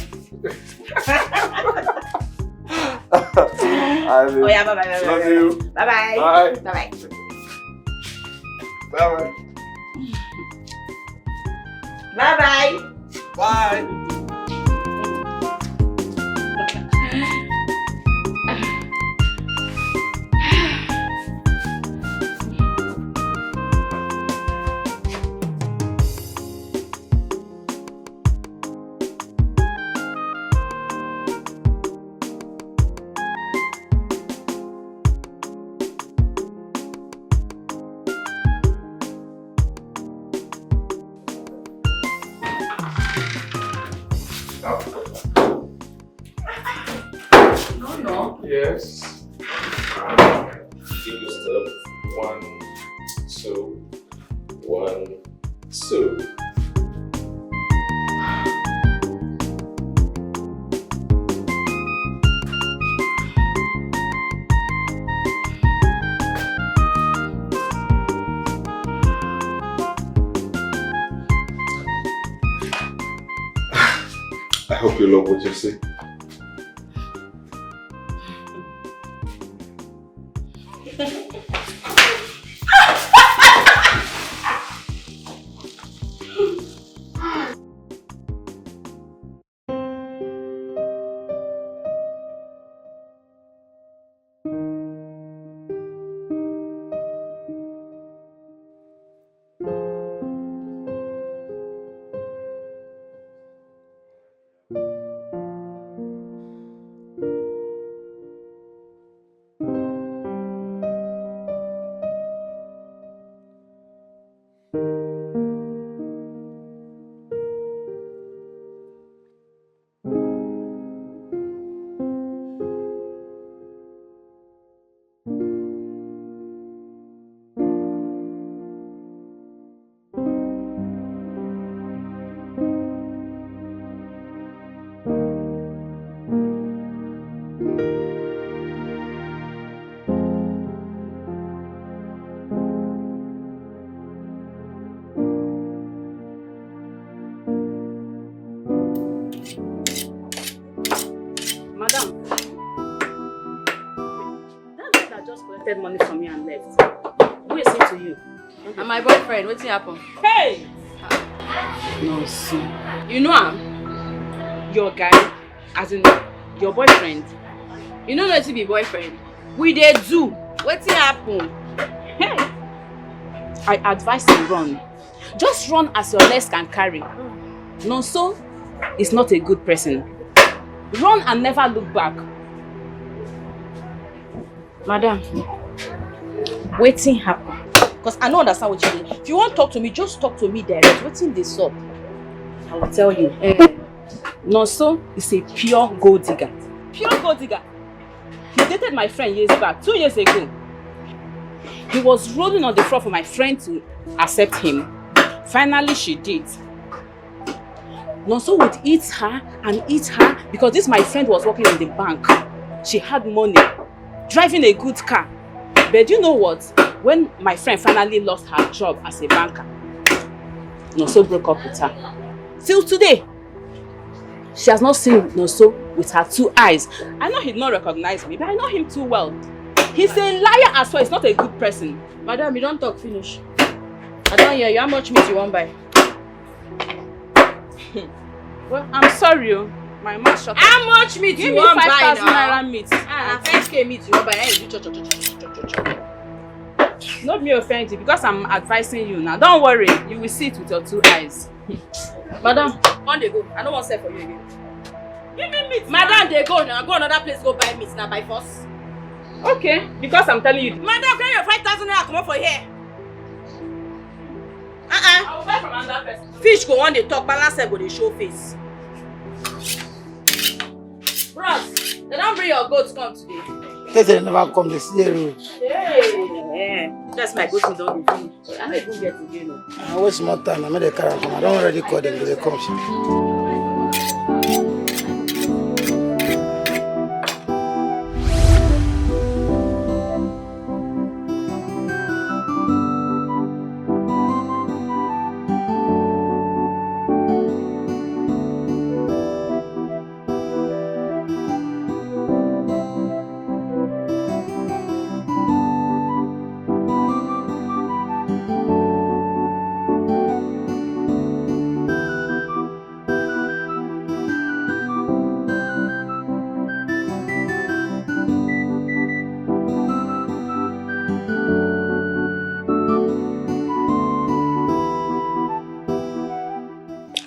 Oh yeah, bye-bye. Love you. Bye-bye. Bye. Bye-bye. Bye-bye. Bye-bye. Bye. Yes. Give you step 1, 2, 1, 2. I hope you love what you see. Money from me and left. Who is it to you? And my boyfriend, what's happened? Hey! No, see. You know him? Your guy, as in your boyfriend. You know not to be boyfriend. We did do. What's happened? Hey! I advise you run. Just run as your legs can carry. Nonso is not a good person. Run and never look back. Madam, waiting happen. Because I don't understand what you mean. If you want to talk to me, just talk to me direct. Waiting this up. I will tell you. Nonso is a pure gold digger. Pure gold digger. He dated my friend years back, 2 years ago. He was rolling on the floor for my friend to accept him. Finally, she did. Nonso would eat her and eat her because this my friend was working in the bank. She had money, driving a good car. But you know what? When my friend finally lost her job as a banker, Nonso broke up with her. Till today, she has not seen Nonso with her 2 eyes. I know he'd not recognize me, but I know him too well. He's a liar as well. He's not a good person. Madam, you don't talk finish. I don't hear you. How much meat you want buy? Well, I'm sorry, my mouth shut up. How much meat you want buy now? Give me 5,000 naira meat. 5k meat you want buy. Not me offend you because I'm advising you now. Don't worry, you will see it with your 2 eyes. Madam, on they go. I don't want to sell for you again. Give me meat. Madam, they go now. Go another place, go buy meat now by force. Okay, because I'm telling you. Madam, carry your 5,000 naira come on for here. I will buy from another person. Fish go on, they talk, balance go, they show face. Bros, they don't bring your goats come today. They never come, they see you. Hey, that's my goats don't be finished. I'm not even get to you. I waste more time, I made a car come. I don't already call them, they come.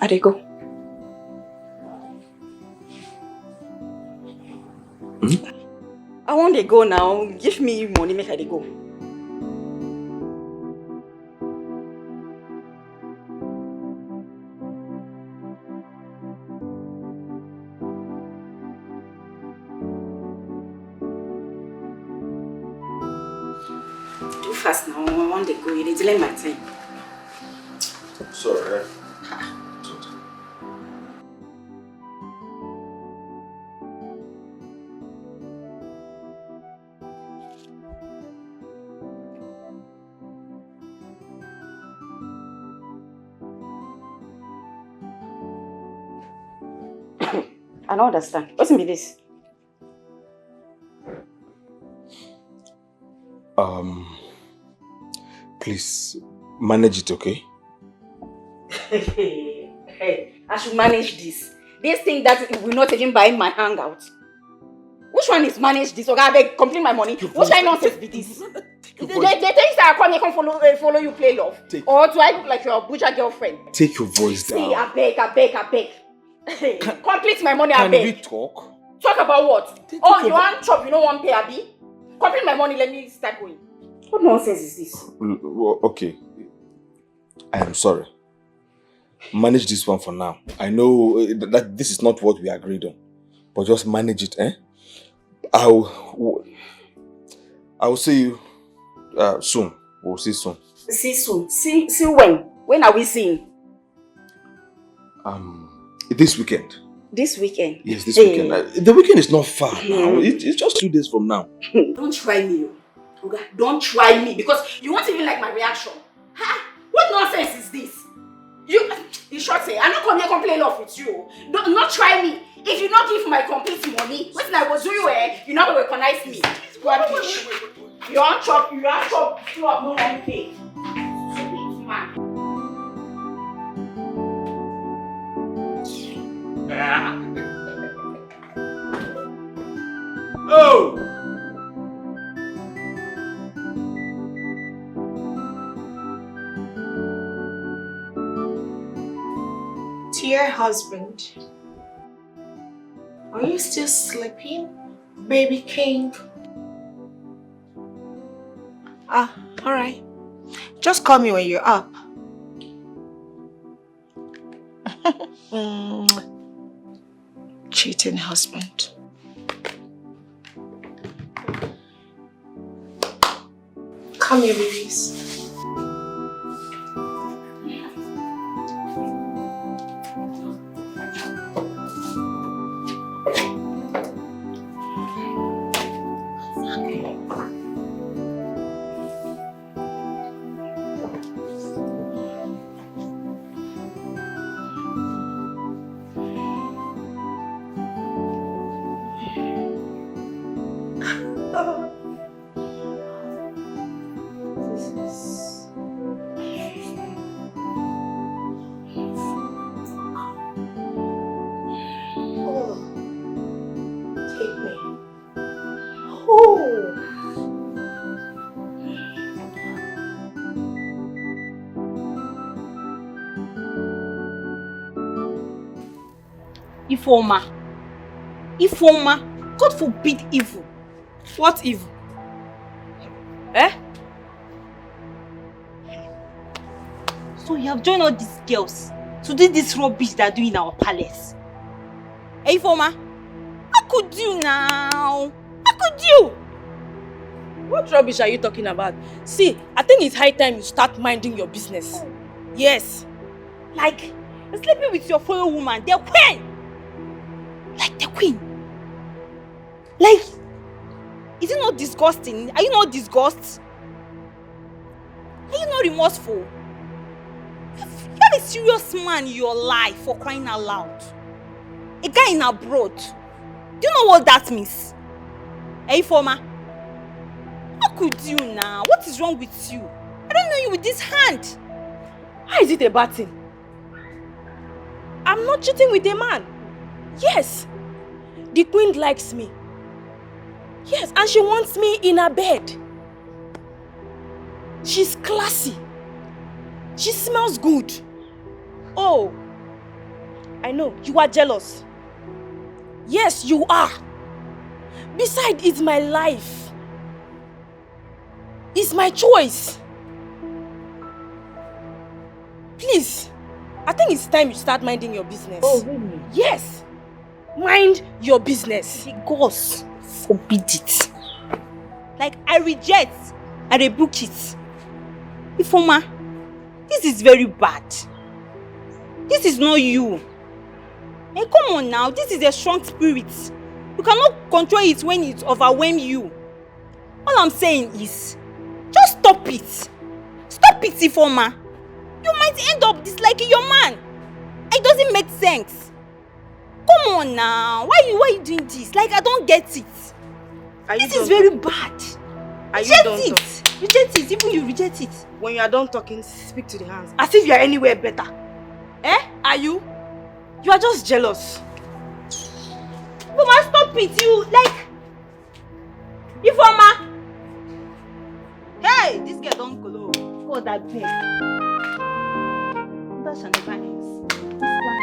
They go. I want to go now. Give me money, make I dey go. Too fast now. I want to go. You delay my time. Sorry. I don't understand. What's be this? Please manage it, okay? Hey, I should manage this. This thing that will not even buy my hangout. Which one is manage this? Okay, I beg, complete my money. What kind of nonsense be this? They think that I come follow you play love. Or do I look like your butcher girlfriend? Take your voice down. See, I beg. Complete my money, I Can beg. we talk? Talk about what? Oh, you want chop, you don't want pay, Abi? Complete my money, let me start going. What nonsense is this? Okay. I am sorry. Manage this one for now. I know that this is not what we agreed on. But just manage it, eh? I will see you soon. We'll see soon. See soon? See when? When are we seeing? This weekend. This weekend? Yes, this weekend. The weekend is not far now. It's just 2 days from now. Don't try me, Oga. Don't try me because you won't even like my reaction. Ha! What nonsense is this? You should say, I'm not coming here to play love with you. Not try me. If you not give my complete money, when I was you, you not going to recognize me. Rubbish. You want chop, you have no one pay. Stupid man. Oh! Dear husband, are you still sleeping, baby king? Ah, alright. Just call me when you're up. Cheating husband. Come here, babies. Ifoma, God forbid evil. What evil? Eh? So you have joined all these girls to do this rubbish they are doing in our palace. Hey Ifoma, how could you now? How could you? What rubbish are you talking about? See, I think it's high time you start minding your business. Yes. Like, you're sleeping with your fellow woman, the queen. Like the queen. Like, is it not disgusting? Are you not disgusted? Are you not remorseful? You have a serious man in your life, for crying out loud. A guy in abroad. Do you know what that means? Hey, Ifoma. How could you now? What is wrong with you? I don't know you with this hand. How is it a bad thing? I'm not cheating with a man. Yes, the queen likes me. Yes, and she wants me in her bed. She's classy. She smells good. Oh, I know, you are jealous. Yes, you are. Besides, it's my life. It's my choice. Please, I think it's time you start minding your business. Oh, really? Yes. Mind your business. The gods forbid it. Like, I reject, I rebuke it. Ifoma, this is very bad. This is not you. Hey, come on now, this is a strong spirit. You cannot control it when it overwhelms you. All I'm saying is, just stop it. Stop it, Ifoma. You might end up disliking your man. It doesn't make sense. Come on now. Why are you doing this? Like, I don't get it. This is very bad. Reject it. Reject it. Even you reject it. When you are done talking, speak to the hands. As if you are anywhere better. Eh? Are you? You are just jealous. Ifoma, stop it. You, like... Ifoma. Hey, this girl don't go. God, I beg. That shall never end. This one.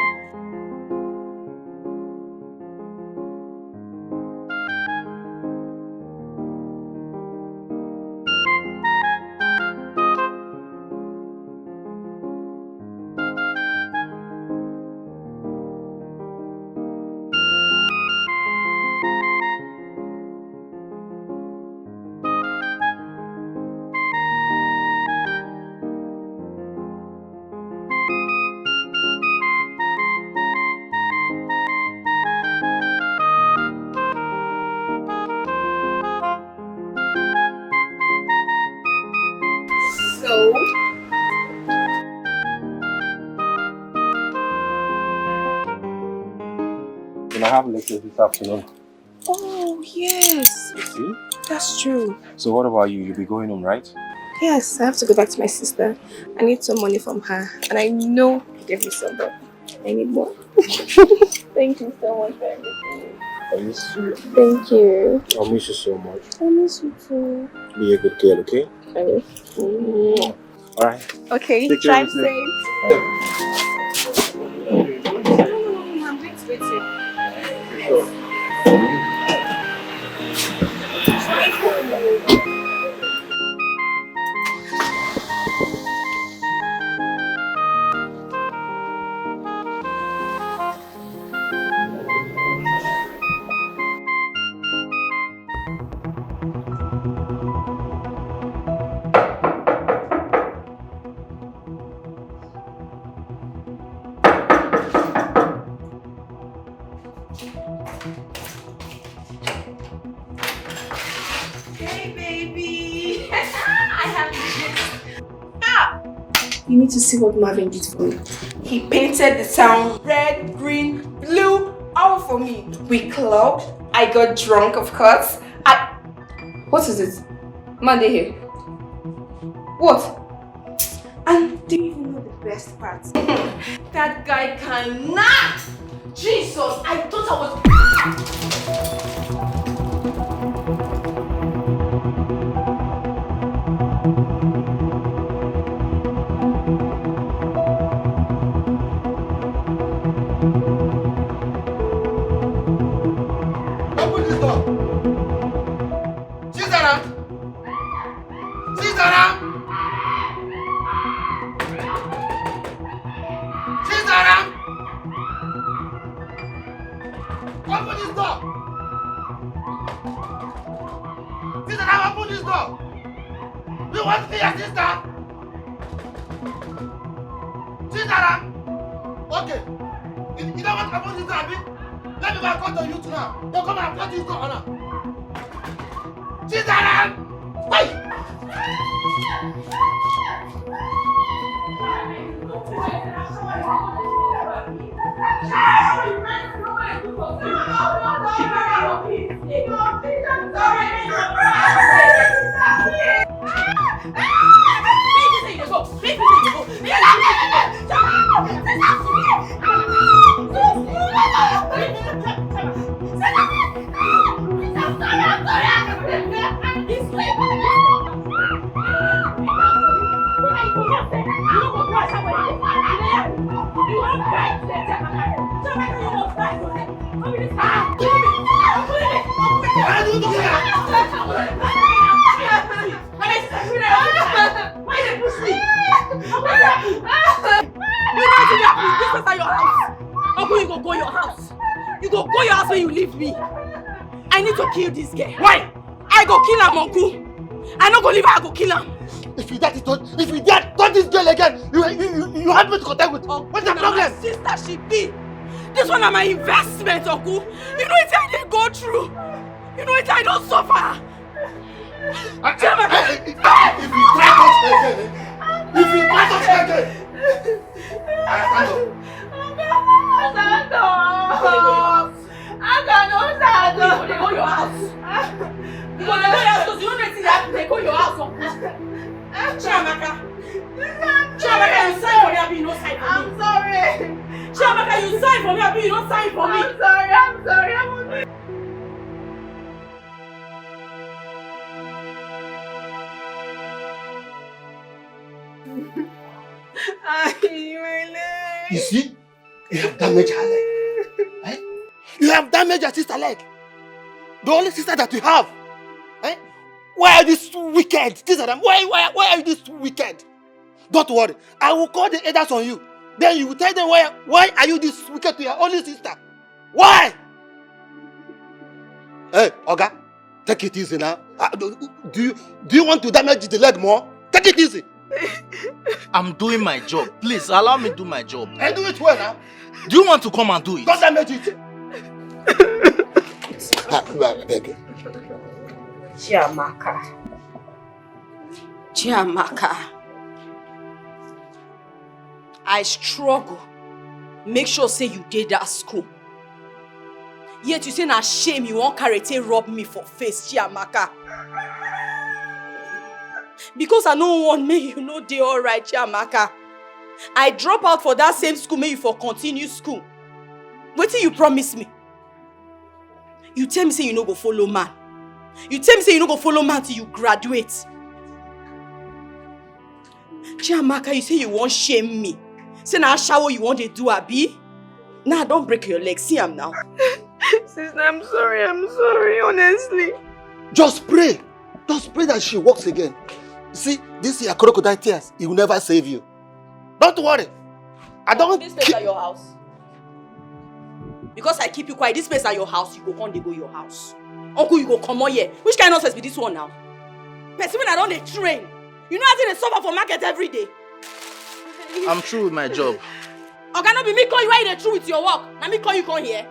I have lectures this afternoon. Oh, yes. You see? That's true. So what about you? You'll be going home, right? Yes, I have to go back to my sister. I need some money from her. And I know you gave me some, but I need more. Thank you so much for everything. Are you sweet? Thank you. I'll miss you so much. I miss you too. Be a good girl, okay? I miss you. Alright. Okay, Take care drive of yourself. safe. You need to see what Marvin did for me. He painted the town red, green, blue, all for me. We clubbed. I got drunk, of course. What is it? Monday here. What? And do you even know the best part? That guy cannot! Jesus, I thought I was... Open this door. CHIZARAM! CHIZARAM! CHIZARAM! Open this door! CHIZARAM, open this door! You want to see your sister? CHIZARAM! Okay. You don't want to open this door, Abi? Let me go and call the youth now. They'll come and cut this door on her. CHIZARAM! Wait! When you leave me, I need to kill this girl. Why? I go kill her, Uncle. I not go leave her, I go kill her. If you dare touch this girl again, you have me to contact with. What's the problem? My sister she be. This one are my investment, Uncle. You know it I didn't go through. You know it I don't suffer. If you try touch again, I stand up. I cannot go your house. You go to your house because you don't know anything that they go your house. Chiamaka, you sign for me, Abi, you don't sign for me. I'm sorry. Chiamaka, you sign for me, Abi, you don't sign for me. I'm sorry. You see, you have damaged her leg. Eh? You have damaged your sister's leg. The only sister that you have. Eh? Why are you this wicked? Why are you this wicked? Don't worry. I will call the elders on you. Then you will tell them why are you this wicked to your only sister? Why? Hey, Oga, take it easy now. Do you want to damage the leg more? Take it easy. I'm doing my job. Please allow me to do my job. I do it well now. Do you want to come and do it? Don't damage it. Chiamaka. I struggle. Make sure say you did that school. Yet you say na shame you want karate rob me for face, Chiamaka. Because I don't want me, you know they alright, Chiamaka. I drop out for that same school, maybe for continue school. What till you promise me? You tell me say you no go follow man. You tell me say you no go follow man till you graduate. Chiamaka, you say you won't shame me. Say na shower you want to do, Abi? Nah, don't break your leg. See him now. Sister, I'm sorry, honestly. Just pray that she walks again. See, this is your crocodile tears. It will never save you. Don't worry. I don't. This place at your house. Because I keep you quiet, this place at your house, you go on, they go your house. Uncle, you go come on here. Which kind of nonsense be this one now? Person when I don't train. You know I think they suffer for market every day. I'm through with my job. Okay, no be me call you why you through with your work. Now me call you come here.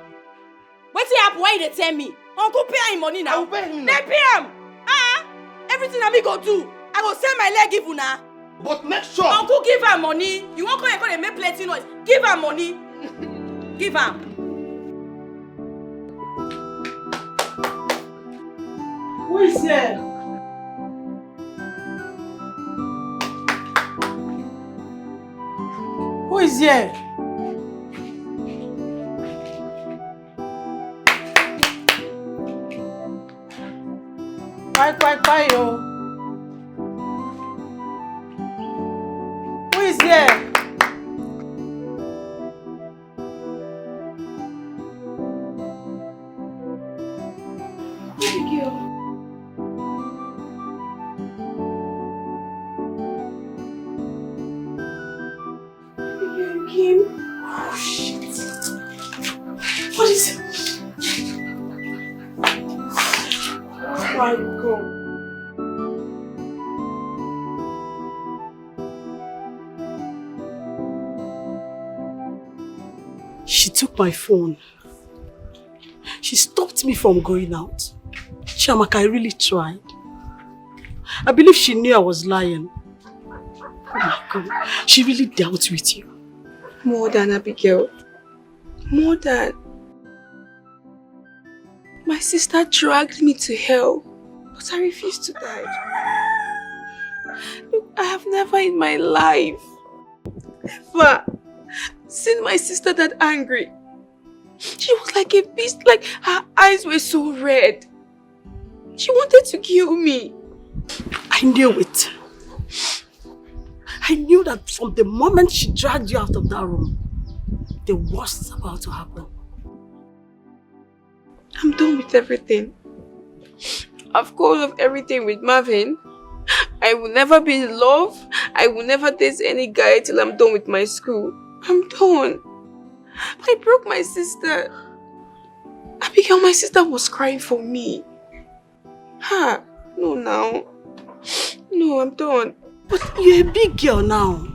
What's the happen? Why they tell me? Uncle pay him money now. I will pay him now. They pay him. Everything I me go do. I go sell my leg if una. But make sure. Uncle, give her money. You won't come and make plenty noise. Give her money. Give her. Who is there? Who is here? Quiet, yo. Who is here? Oh shit. What is it? Oh my God. She took my phone. She stopped me from going out. Chiamaka, I really tried. I believe she knew I was lying. Oh my God. She really dealt with you. More than Abigail. More than. My sister dragged me to hell, but I refused to die. Look, I have never in my life ever seen my sister that angry. She was like a beast, like her eyes were so red. She wanted to kill me. I knew it. I knew that from the moment she dragged you out of that room, the worst is about to happen. I'm done with everything. I've called off everything with Marvin. I will never be in love. I will never date any guy till I'm done with my school. I'm done. I broke my sister. Abigail, my sister was crying for me. Ha! No, now. No, I'm done. But you're a big girl now.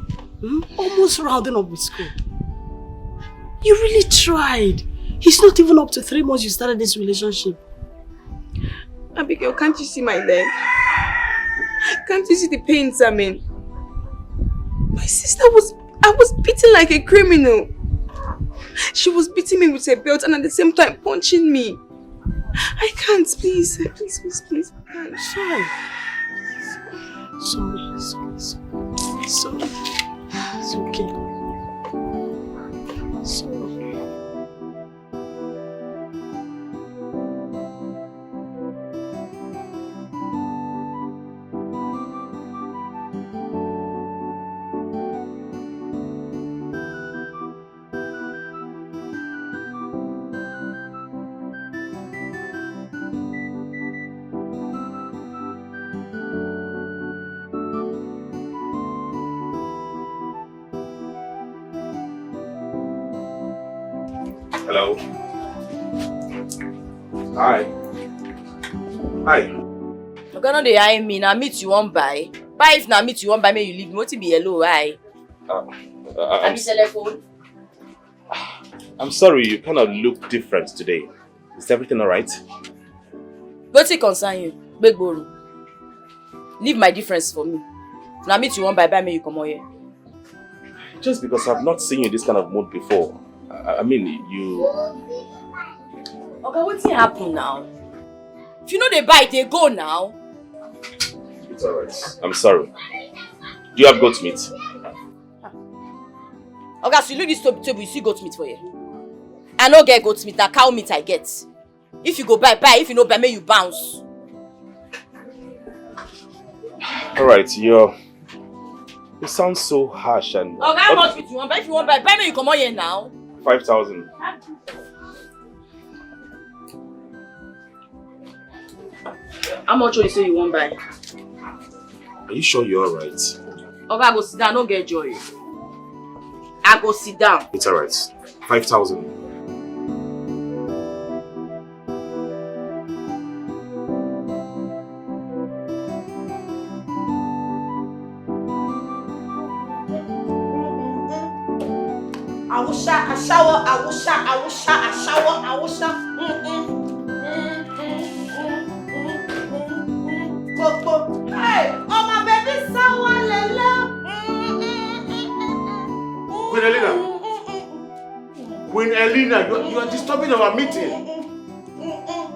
Almost rounding up with school. You really tried. He's not even up to 3 months you started this relationship. Abigail, can't you see my leg? Can't you see the pains I'm in? My sister I was beaten like a criminal. She was beating me with a belt and at the same time punching me. I can't, please. Please. I can't. Sorry. It's okay. Sorry. Hello. Hi. You're gonna dey eye me, now meat you won't buy. Buy if now meat you won't buy, may you leave me. What be yellow, why? Have you telephone? I'm sorry, you kind of look different today. Is everything alright? What's it concern you? Big boru. Leave my difference for me. Now meat you won't buy me, you come on here. Just because I've not seen you in this kind of mood before. I mean, you... Okay, what's happen now? If you know they buy, they go now. It's alright. I'm sorry. Do you have goat meat? Okay, so you look this table, you see goat meat for you. I no get goat meat, now cow meat I get. If you go buy. If you no buy, may you bounce. Alright, you sound so harsh and... Okay, how much meat you want? Buy if you want buy me you come on here now. 5,000. How much you say you want buy? Are you sure you're alright? Okay, I go sit down, no get joy. I go sit down. It's alright. 5,000. I shower. Hey, oh my baby, sour lele. Queen Elena. Queen Elena, you are disturbing our meeting.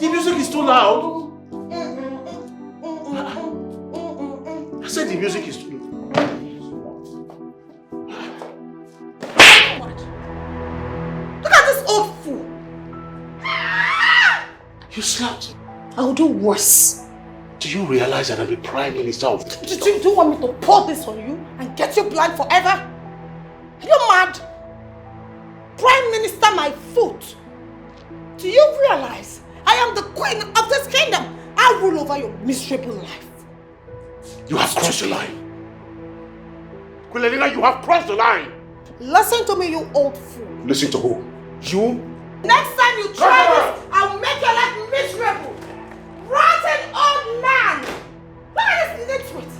The music is too loud. I said the music is too loud. Look at this old fool. You slapped. I will do worse. Do you realize that I'm the Prime Minister of... Do you want me to pour this on you and get you blind forever? Are you mad? Prime Minister my foot. Do you realize I am the queen of this kingdom? I rule over your miserable life. You have crossed the line. Queen Elena, you have crossed the line. Listen to me, you old fool. Listen to who? You? Next time you try this, I will make your life miserable. Rotten old man! Look at this nitwit!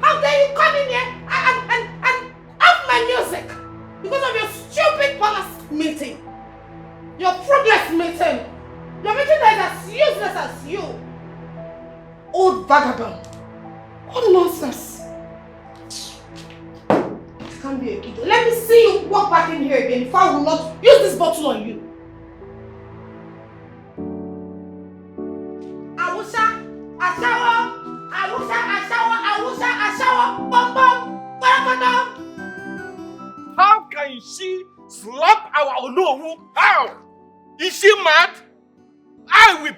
How dare you come in here and off my music because of your stupid palace meeting? Your fruitless meeting! Your meeting that is as useless as you! Old vagabond! What nonsense! It can't be a kid. Let me see you walk back in here again if I will not use this bottle on you. How can she slap our Onowu? How? Is she mad? I will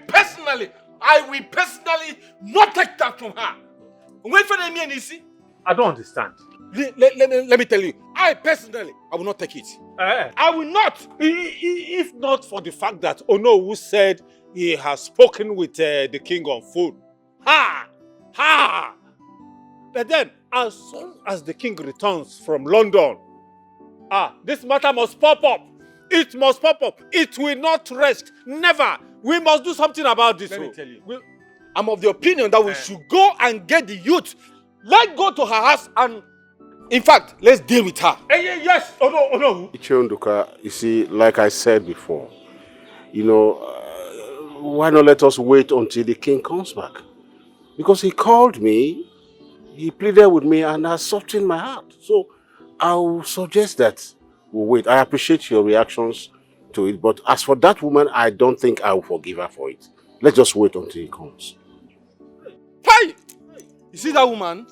personally not take that from her. Wait for them, Nisi. I don't understand. Let me tell you, I will not take it. I will not. If not for the fact that Onowu said he has spoken with the king on phone. Ha! Ha! But then, as soon as the king returns from London, this matter must pop up. It must pop up. It will not rest. Never. We must do something about this. Let me tell you. I'm of the opinion that we should go and get the youth. Let's go to her house and, in fact, let's deal with her. Yes. Oh no. Ichionduka, you see, like I said before, why not let us wait until the king comes back? Because he called me, he pleaded with me, and has softened my heart. So I'll suggest that we'll wait. I appreciate your reactions to it, but as for that woman, I don't think I will forgive her for it. Let's just wait until he comes. Hey! You see that woman?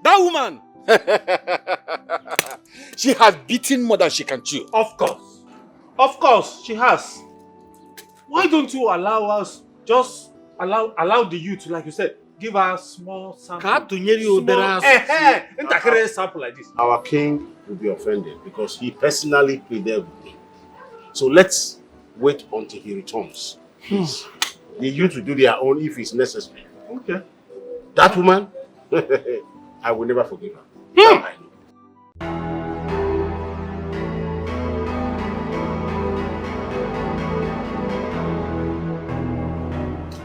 That woman! She has beaten more than she can chew. Of course, she has. Why don't you allow us, just allow the youth, like you said, give her a small sample. Sample like this. Our king will be offended because he personally pleaded with me. So let's wait until he returns. Please. The youth will do their own if it's necessary. Okay. That woman, I will never forgive her.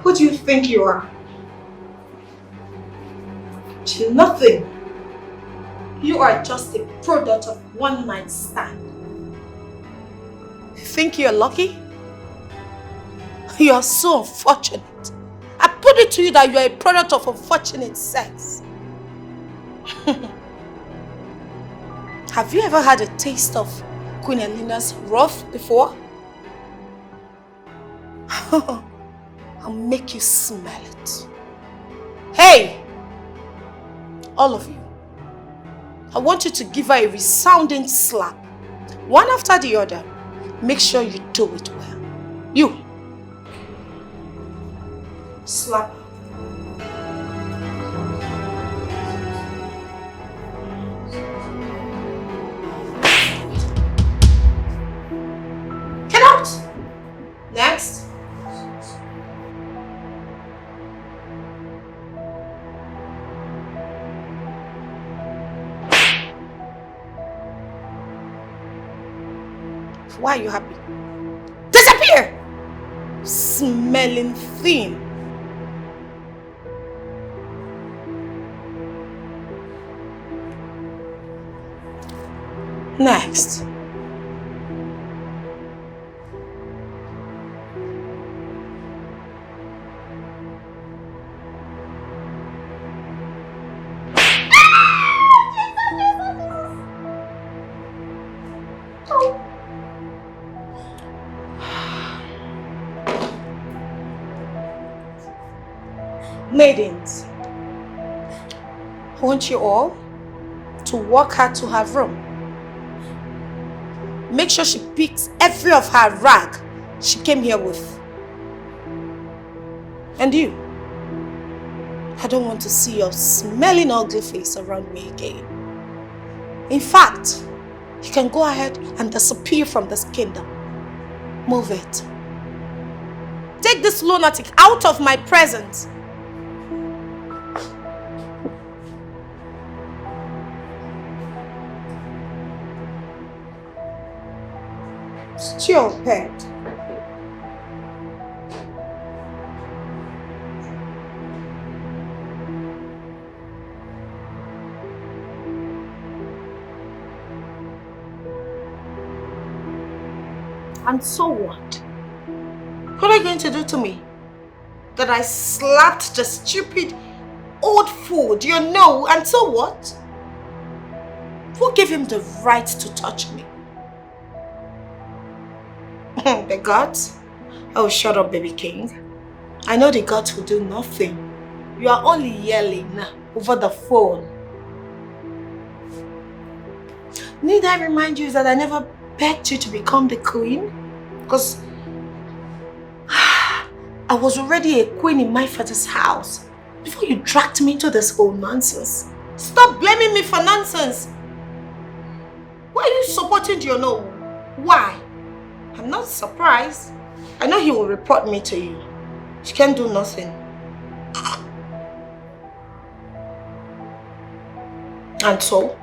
Who do you think you are? You're nothing. You are just a product of one night stand. You think you're lucky? You are so unfortunate. I put it to you that you are a product of unfortunate sex. Have you ever had a taste of Queen Elena's wrath before? I'll make you smell it. Hey! All of you. I want you to give her a resounding slap. One after the other. Make sure you do it well. You. Slap her. Get out! Next. Why are you happy? Disappear! Smelling thing. Next. Maidens, I want you all to walk her to her room. Make sure she picks every of her rag she came here with. And you, I don't want to see your smelling ugly face around me again. In fact, you can go ahead and disappear from this kingdom. Move it. Take this lunatic out of my presence. Stupid. And so what? What are you going to do to me? That I slapped the stupid old fool, do you know? And so what? Who gave him the right to touch me? The gods? Oh, shut up, baby king. I know the gods will do nothing. You are only yelling over the phone. Need I remind you that I never begged you to become the queen? Because I was already a queen in my father's house before you dragged me into this whole nonsense. Stop blaming me for nonsense. Why are you supporting your no? Why? I'm not surprised. I know he will report me to you. She can't do nothing. And so,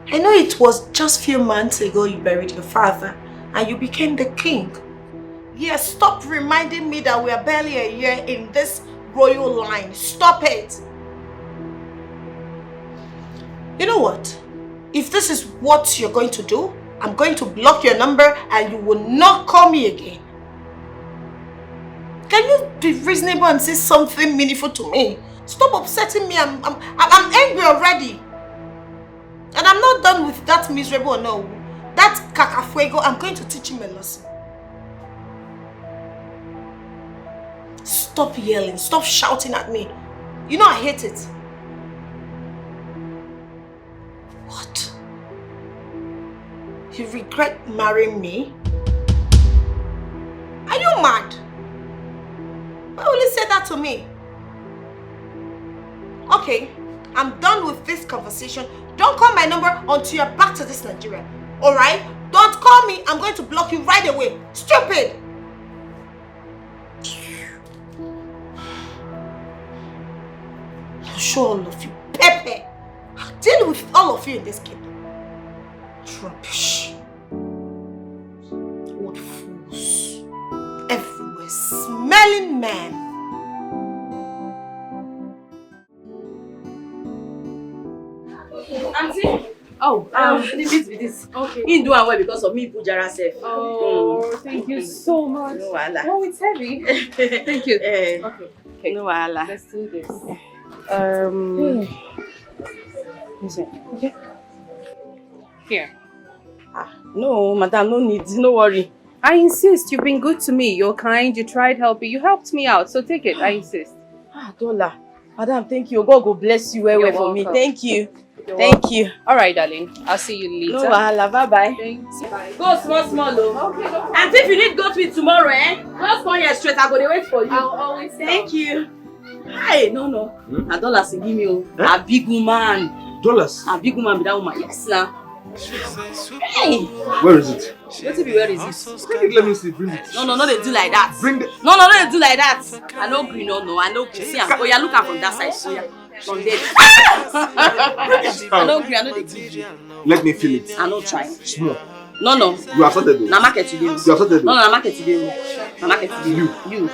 I know it was just a few months ago you buried your father and you became the king. Yes, stop reminding me that we are barely a year in this royal line. Stop it. You know what? If this is what you're going to do, I'm going to block your number and you will not call me again. Can you be reasonable and say something meaningful to me? Stop upsetting me. I'm angry already. And I'm not done with that miserable no. That cacafuego, I'm going to teach him a lesson. Stop yelling. Stop shouting at me. You know I hate it. What? You regret marrying me? Are you mad? Why will you say that to me? Okay, I'm done with this conversation. Don't call my number until you're back to this Nigeria. Alright? Don't call me. I'm going to block you right away. Stupid! I'll show all of you. Pepe! I'll deal with all of you in this kingdom. Rubbish. Old fools. Everywhere. Smelling men. Auntie? Oh, this. Okay. You do well because of me, Pujara self. Oh, thank you so much. No wala. Oh, it's heavy. Thank you. Okay. No wala. Let's do this. Okay. Here. No, madam, no need. No worry. I insist. You've been good to me. You're kind. You tried helping. You helped me out. So take it. I insist. Dollar. Madam, thank you. God go bless you well for me. Thank you. Thank you. All right, darling. I'll see you later. No wahala. Bye-bye. Thanks. Bye. Go small, though. Okay. And if you need go to it tomorrow, just come here straight. I'll go wait for you. I'll always Thank you. Hi, no. A dollar to give me a big woman. Dollars? A big woman be that woman. Yes, sir. Hey. Where is it? Where is it? Bring it, let me see. Bring it. No, they do like that. Bring it. No, they do like that. I know green, no. I know green. See, oh, yeah, look at from that side. So, yeah. From there. I know green, I know they give you. Let me feel it. I know try. Small. No. You are sorted though. Na market today. You are sorted though. No, na market today. Na market today. You.